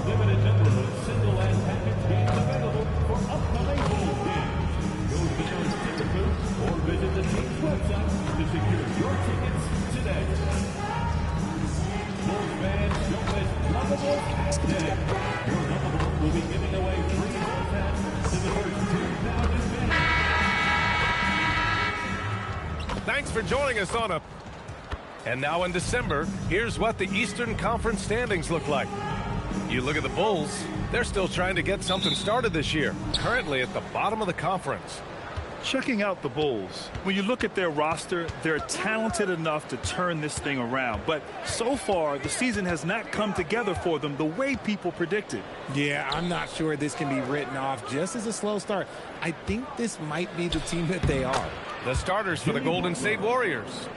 limited number of single and package games available for upcoming Bulls games. Go to the nearest ticket booth or visit the team's website to secure your tickets today. Bulls fans, show this lovable pack day. Your lovable will be giving away free Bulls hats to the first 2,000 fans. Thanks for joining us on a... And now in December, here's what the Eastern Conference standings look like. You look at the Bulls, they're still trying to get something started this year, currently at the bottom of the conference. Checking out the Bulls, when you look at their roster, they're talented enough to turn this thing around. But so far, the season has not come together for them the way people predicted. Yeah, I'm not sure this can be written off just as a slow start. I think this might be the team that they are. The starters for the Golden State Warriors.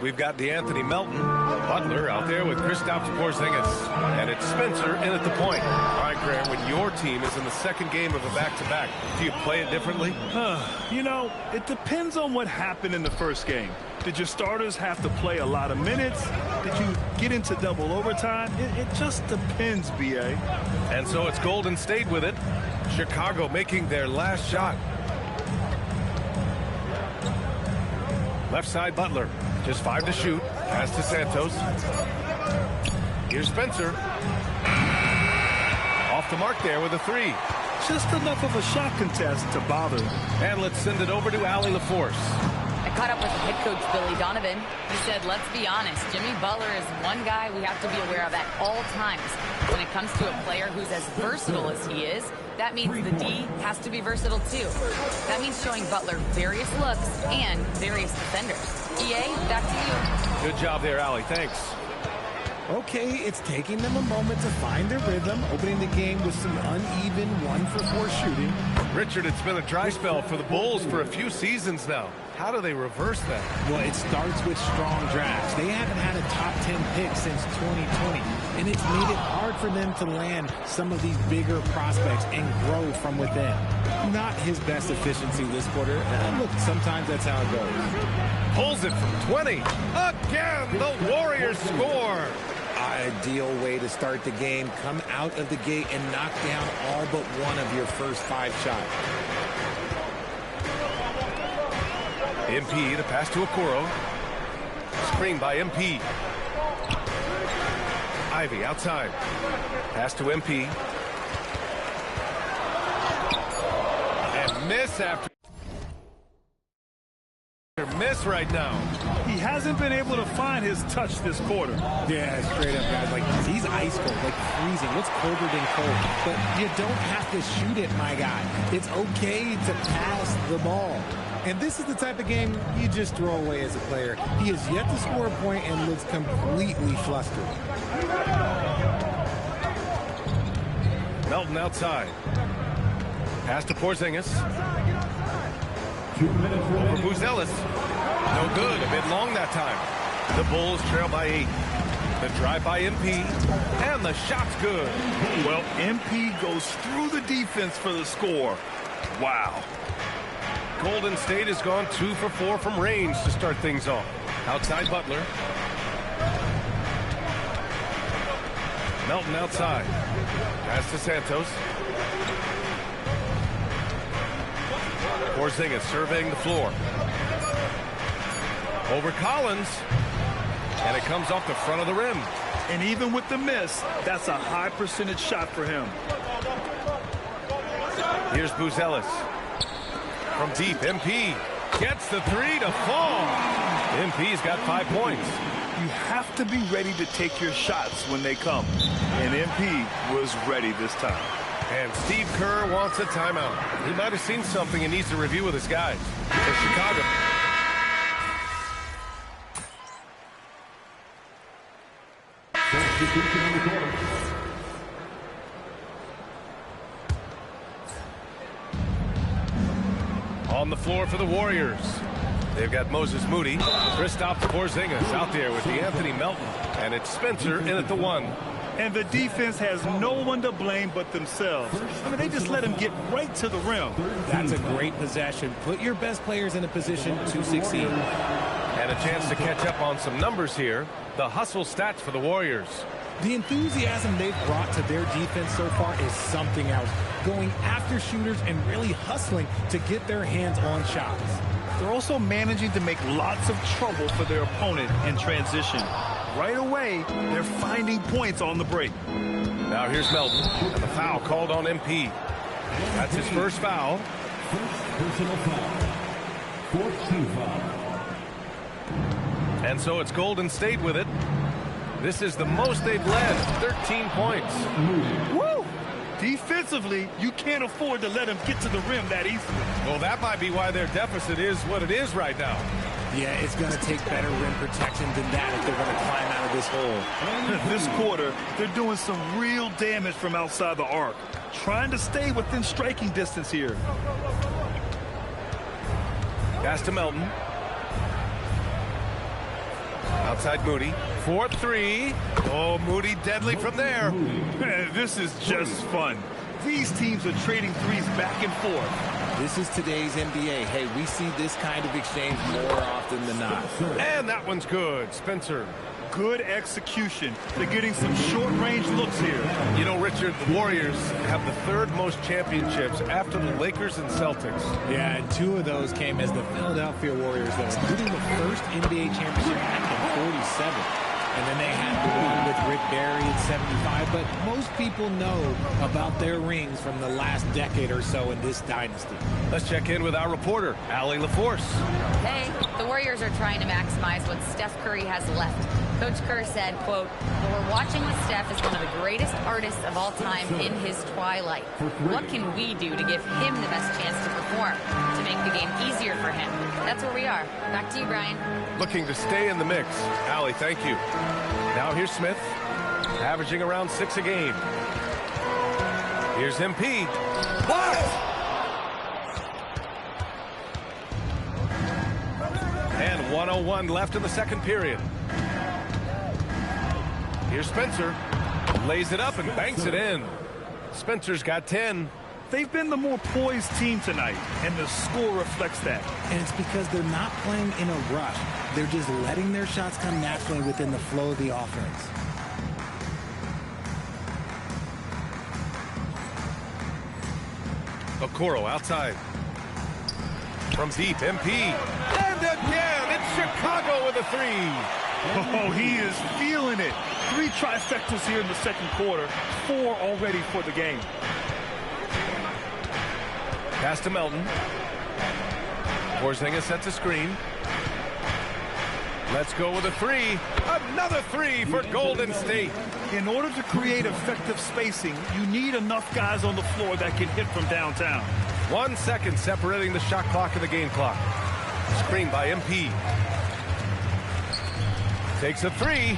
We've got DeAnthony Melton, Butler out there with Kristaps Porzingis, and it's Spencer in at the point. All right, Graham, when your team is in the second game of a back-to-back, do you play it differently? You know, it depends on what happened in the first game. Did your starters have to play a lot of minutes? Did you get into double overtime? It just depends, B.A. And so it's Golden State with it. Chicago making their last shot. Left side, Butler. Just 5 to shoot. Pass to Santos. Here's Spencer. Off the mark there with a 3. Just enough of a shot contest to bother. And let's send it over to Allie LaForce. I caught up with head coach Billy Donovan. He said, let's be honest, Jimmy Butler is one guy we have to be aware of at all times. When it comes to a player who's as versatile as he is, that means the D has to be versatile too. That means showing Butler various looks and various defenders. EA, back to you. Good job there, Allie. Thanks. Okay, it's taking them a moment to find their rhythm, opening the game with some uneven 1-for-4 shooting. Richard, it's been a dry spell for the Bulls for a few seasons now. How do they reverse that? Well, it starts with strong drafts. They haven't had a top 10 pick since 2020, and it's made it hard for them to land some of these bigger prospects and grow from within. Not his best efficiency this quarter. Look, sometimes that's how it goes. Pulls it from 20. Again, the Warriors score. Ideal way to start the game. Come out of the gate and knock down all but one of your first 5 shots. MP, the pass to Okoro. Screen by MP. Ivy outside. Pass to MP. And miss after miss right now. He hasn't been able to find his touch this quarter. Yeah, straight up, guys. Like, he's ice cold, like freezing. What's colder than cold? But you don't have to shoot it, my guy. It's okay to pass the ball. And this is the type of game you just throw away as a player. He has yet to score a point and looks completely flustered. Melton outside. Pass to Porzingis. Over Buzelis. No good. A bit long that time. The Bulls trail by 8. The drive by MP. And the shot's good. Well, MP goes through the defense for the score. Wow. Golden State has gone 2 for 4 from range to start things off. Outside Butler. Melton outside. Pass to Santos. Porzingis surveying the floor. Over Collins. And it comes off the front of the rim. And even with the miss, that's a high percentage shot for him. Here's Buzelis. From deep, MP gets the 3 to fall. MP's got 5 points. You have to be ready to take your shots when they come. And MP was ready this time. And Steve Kerr wants a timeout. He might have seen something and needs to review with his guys. For Chicago. On the floor for the Warriors. They've got Moses Moody, Kristaps Porzingis out there with DeAnthony Melton, and it's Spencer in at the 1. And the defense has no one to blame but themselves. I mean, they just let him get right to the rim. That's a great possession. Put your best players in a position to succeed. And a chance to catch up on some numbers here. The hustle stats for the Warriors. The enthusiasm they've brought to their defense so far is something else. Going after shooters and really hustling to get their hands on shots. They're also managing to make lots of trouble for their opponent in transition. Right away, they're finding points on the break. Now here's Melton, and the foul called on MP. That's his first foul. Personal foul. Fourth team foul. And so it's Golden State with it. This is the most they've led, 13 points. Woo! Defensively, you can't afford to let them get to the rim that easily. Well, that might be why their deficit is what it is right now. Yeah, it's going to take better rim protection than that if they're going to climb out of this hole. This quarter, they're doing some real damage from outside the arc. Trying to stay within striking distance here. Pass to Melton. Outside Moody. 4-3. Oh, Moody deadly from there. Man, this is just fun. These teams are trading threes back and forth. This is today's NBA. Hey, we see this kind of exchange more often than not. And that one's good. Spencer. Good execution. They're getting some short-range looks here. You know, Richard, the Warriors have the third most championships after the Lakers and Celtics. Yeah, and 2 of those came as the Philadelphia Warriors, though, including the first NBA championship back in 47. And then they had the one with Rick Barry in 75. But most people know about their rings from the last decade or so in this dynasty. Let's check in with our reporter, Allie LaForce. Hey, the Warriors are trying to maximize what Steph Curry has left. Coach Kerr said, quote, "We're watching with Steph as one of the greatest artists of all time in his twilight. What can we do to give him the best chance to perform, to make the game easier for him?" That's where we are. Back to you, Brian. Looking to stay in the mix. Allie, thank you. Now here's Smith, averaging around 6 a game. Here's MP. Blocked! And 1:01 left in the second period. Here's Spencer. Lays it up and banks it in. Spencer's got 10. They've been the more poised team tonight, and the score reflects that. And it's because they're not playing in a rush. They're just letting their shots come naturally within the flow of the offense. Okoro outside. From deep, MP. And again, it's Chicago with a 3. Oh, he is feeling it. 3 trifectas here in the second quarter. 4 already for the game. Pass to Melton. Porzingis sets a screen. Let's go with a 3. Another 3 for Golden State. In order to create effective spacing, you need enough guys on the floor that can hit from downtown. 1 second separating the shot clock and the game clock. Screen by MP. Takes a 3.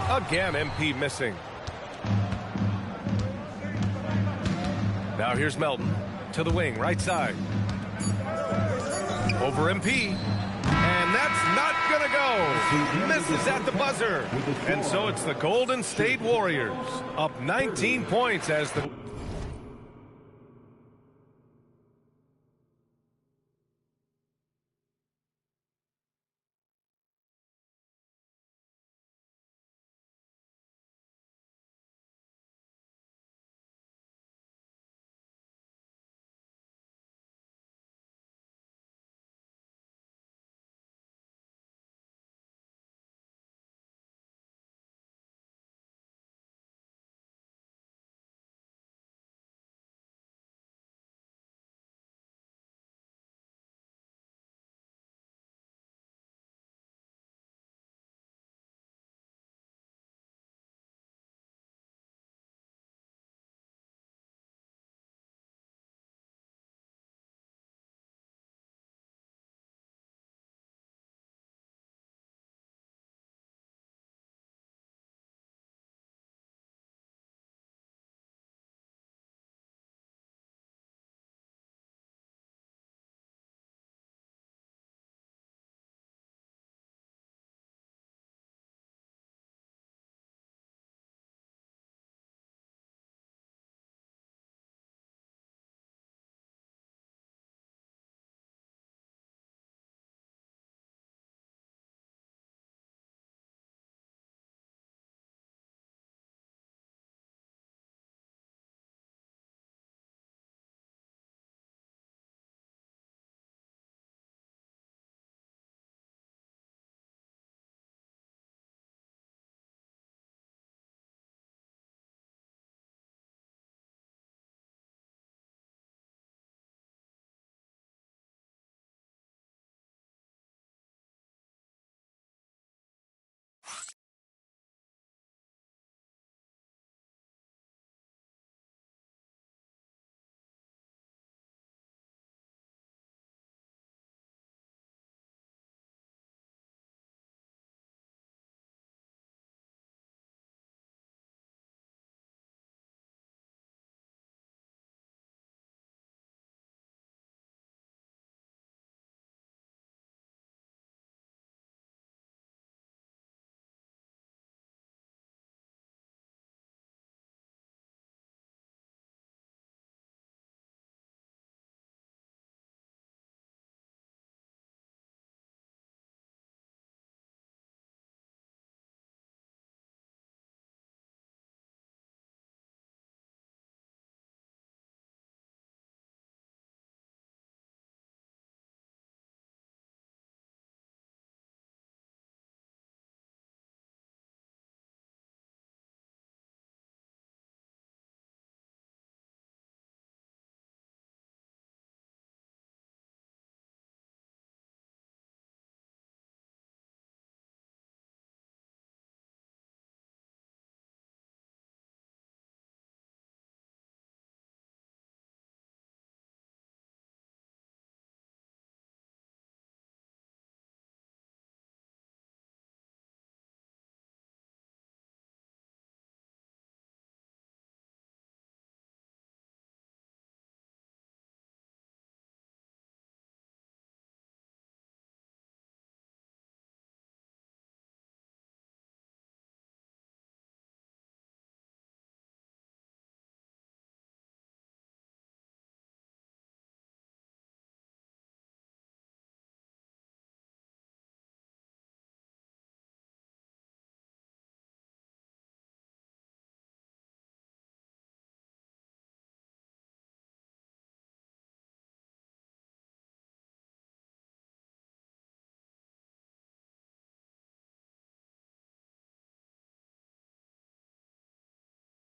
Again, MP missing. Now here's Melton to the wing, right side. Over MP. And that's not going to go. Misses at the buzzer. And so it's the Golden State Warriors up 19 points as the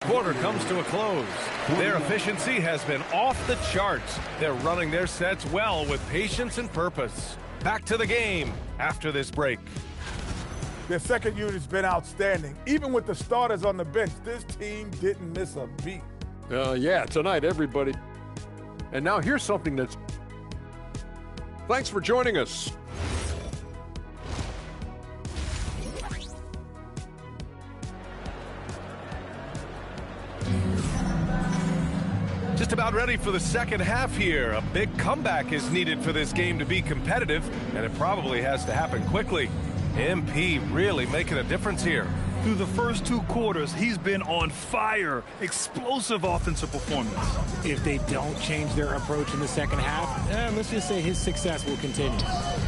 quarter comes to a close. Their efficiency has been off the charts. They're running their sets well with patience and purpose. Back to the game after this break. Their second unit's been outstanding. Even with the starters on the bench, this team didn't miss a beat. Yeah, tonight, everybody. And now here's something that's... Thanks for joining us. Just about ready for the second half here. A big comeback is needed for this game to be competitive, and it probably has to happen quickly. MP really making a difference here. Through the first 2 quarters, he's been on fire. Explosive offensive performance. If they don't change their approach in the second half, let's just say his success will continue.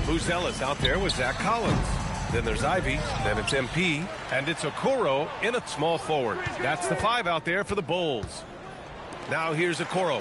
Buzelis out there with Zach Collins. Then there's Ivy, then it's MP, and it's Okoro in a small forward. That's the 5 out there for the Bulls. Now here's Okoro.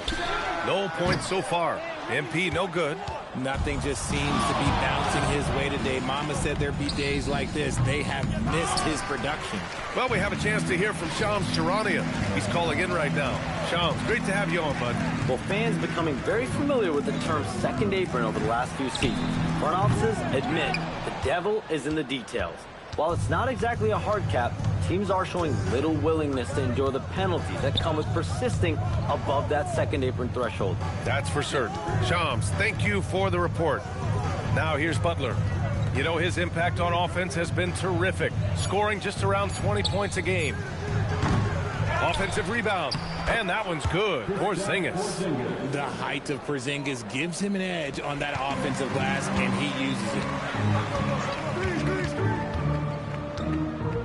No points so far. MP no good. Nothing just seems to be bouncing his way today. Mama said there'd be days like this. They have missed his production. Well, we have a chance to hear from Shams Charania. He's calling in right now. Shams, great to have you on, bud. Well, fans becoming very familiar with the term second apron over the last few seasons. Front offices admit the devil is in the details. While it's not exactly a hard cap, teams are showing little willingness to endure the penalties that come with persisting above that second apron threshold. That's for certain. Shams, thank you for the report. Now here's Butler. You know, his impact on offense has been terrific, scoring just around 20 points a game. Offensive rebound, and that one's good. Porzingis. The height of Porzingis gives him an edge on that offensive glass, and he uses it.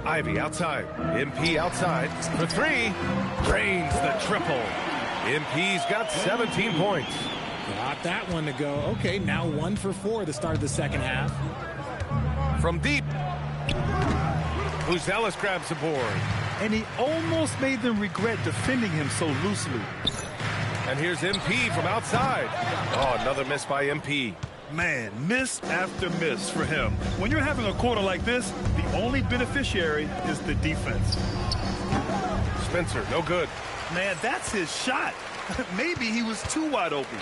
Ivy outside. MP outside for 3. Drains the triple. MP's got 17 points. Got that one to go. Okay, now 1 for 4 at the start of the second half. From deep. Buzelis grabs the board. And he almost made them regret defending him so loosely. And here's MP from outside. Oh, another miss by MP. Man, miss after miss for him. When you're having a quarter like this, the only beneficiary is the defense. Spencer, no good. Man, that's his shot. Maybe he was too wide open.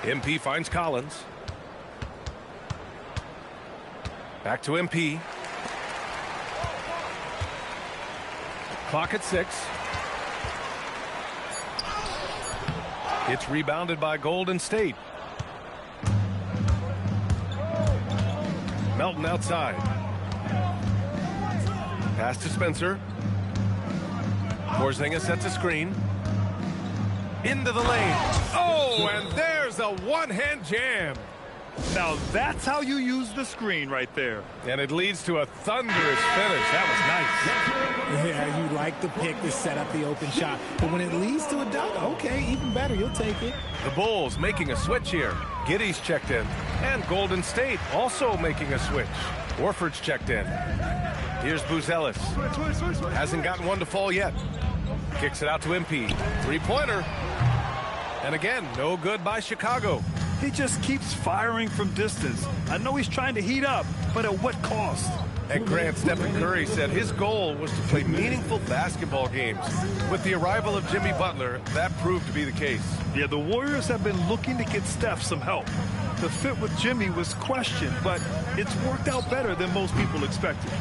MP finds Collins. Back to MP. Clock at 6. It's rebounded by Golden State. Melton outside. Pass to Spencer. Porzingis sets a screen. Into the lane. Oh, and there's a one-hand jam. Now that's how you use the screen right there. And it leads to a thunderous finish. That was nice. Yeah, you like the pick to set up the open shot. But when it leads to a dunk, okay, even better. You'll take it. The Bulls making a switch here. Giddy's checked in. And Golden State also making a switch. Warford's checked in. Here's Buzelis. Hasn't gotten one to fall yet. Kicks it out to MP. Three-pointer. And again, no good by Chicago. He just keeps firing from distance. I know he's trying to heat up, but at what cost? And Grant Stephen Curry said his goal was to play meaningful basketball games. With the arrival of Jimmy Butler, that proved to be the case. Yeah, the Warriors have been looking to get Steph some help. The fit with Jimmy was questioned, but it's worked out better than most people expected.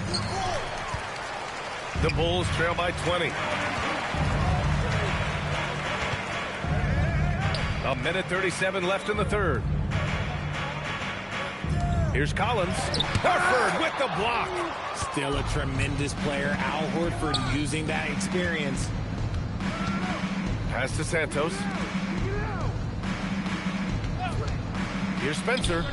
The Bulls trail by 20. A minute 37 left in the third. Here's Collins. Horford with the block. Still a tremendous player. Al Horford using that experience. Pass to Santos. Here's Spencer.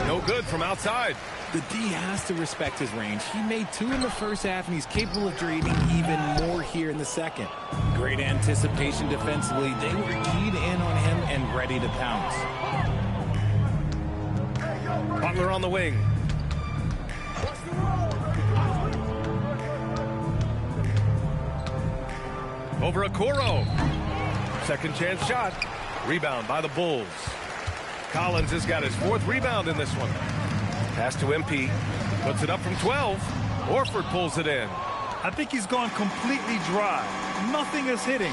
No good from outside. The D has to respect his range. He made 2 in the first half, and he's capable of driving even more here in the second. Great anticipation defensively. They were keyed in on him and ready to pounce. Butler on the wing. Over Okoro. Second chance shot. Rebound by the Bulls. Collins has got his 4th rebound in this one. Pass to MP. Puts it up from 12. Horford pulls it in. I think he's gone completely dry. Nothing is hitting.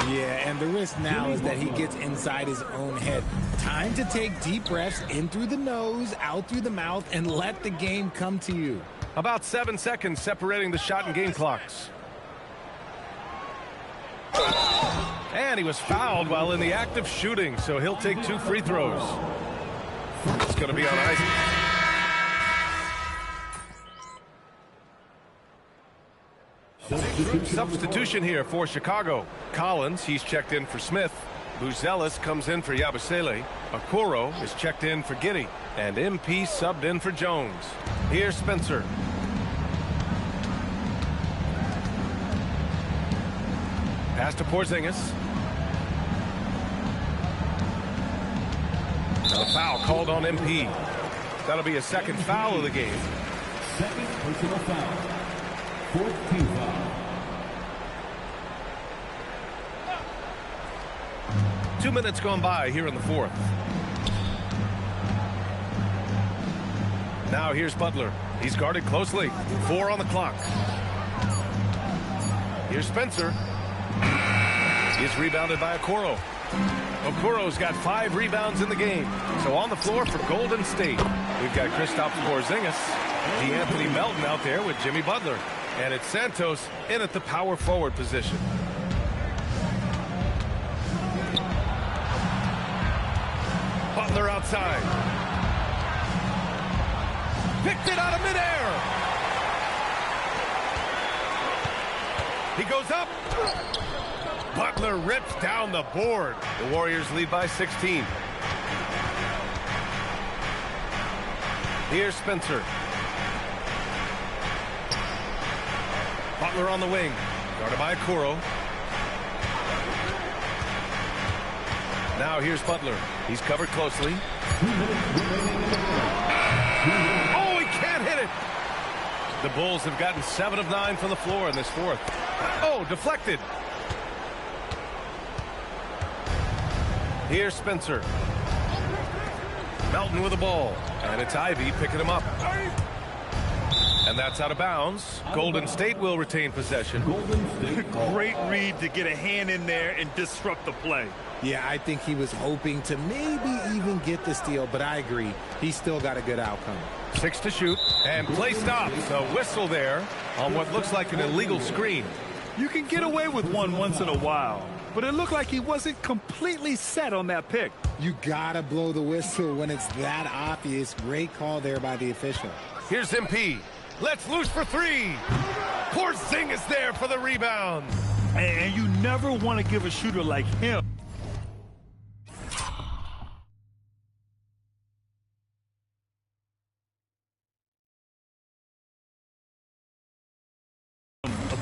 Yeah, and the risk now is that he gets inside his own head. Time to take deep breaths in through the nose, out through the mouth, and let the game come to you. About 7 seconds separating the shot and game clocks. And he was fouled while in the act of shooting, so he'll take 2 free throws. It's going to be on ice. Substitution here for Chicago. Collins, he's checked in for Smith. Buzelis comes in for Yabusele. Okoro is checked in for Giddey. And MP subbed in for Jones. Here's Spencer. Pass to Porzingis. Now a foul called on MP. That'll be a second foul of the game. Second personal foul. 4th team foul. 2 minutes gone by here in the 4th. Now here's Butler. He's guarded closely. 4 on the clock. Here's Spencer. He's rebounded by Okoro. Okoro's got 5 rebounds in the game. So on the floor for Golden State, we've got Kristaps Porzingis, DeAnthony Melton out there with Jimmy Butler. And it's Santos in at the power forward position. Butler outside. Picked it out of midair. He goes up. Butler rips down the board. The Warriors lead by 16. Here's Spencer. Butler on the wing. Guarded by Okoro. Now here's Butler. He's covered closely. Oh, he can't hit it. The Bulls have gotten 7 of 9 from the floor in this 4th. Oh, deflected. Here's Spencer. Melton with the ball. And it's Ivy picking him up. And that's out of bounds. Golden State will retain possession. Great read to get a hand in there and disrupt the play. Yeah, I think he was hoping to maybe even get the steal, but I agree. He's still got a good outcome. 6 to shoot, and play stops. A whistle there on what looks like an illegal screen. You can get away with one once in a while, but it looked like he wasn't completely set on that pick. You gotta blow the whistle when it's that obvious. Great call there by the official. Here's MP. Let's loose for 3. Porzingis there for the rebound. And you never want to give a shooter like him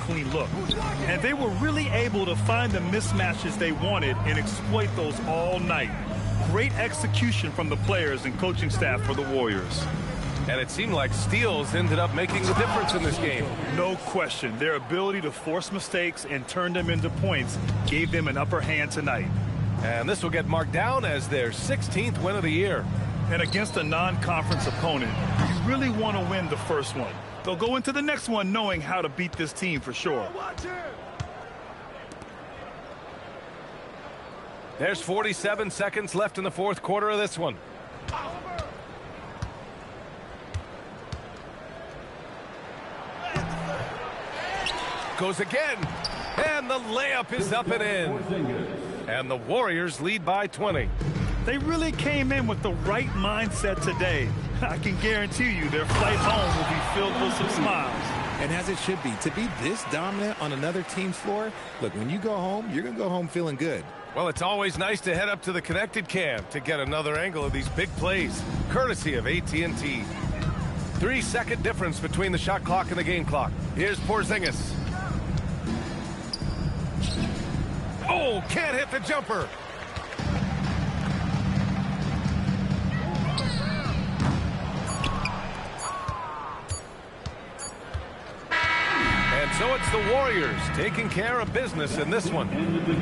clean look. And they were really able to find the mismatches they wanted and exploit those all night. Great execution from the players and coaching staff for the Warriors. And it seemed like steals ended up making the difference in this game. No question. Their ability to force mistakes and turn them into points gave them an upper hand tonight. And this will get marked down as their 16th win of the year. And against a non-conference opponent, you really want to win the first one. They'll go into the next one knowing how to beat this team for sure. There's 47 seconds left in the 4th quarter of this one. Goes again, and the layup is up and in. And the Warriors lead by 20. They really came in with the right mindset today. I can guarantee you their flight home will be filled with some smiles. And as it should be, to be this dominant on another team's floor, look, when you go home, you're going to go home feeling good. Well, it's always nice to head up to the connected cam to get another angle of these big plays, courtesy of AT&T. 3-second difference between the shot clock and the game clock. Here's Porzingis. Oh, can't hit the jumper. And so it's the Warriors taking care of business in this one.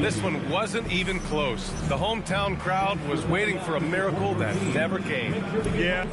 This one wasn't even close. The hometown crowd was waiting for a miracle that never came. Yeah.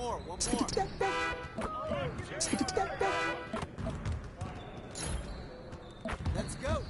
more. Let's go.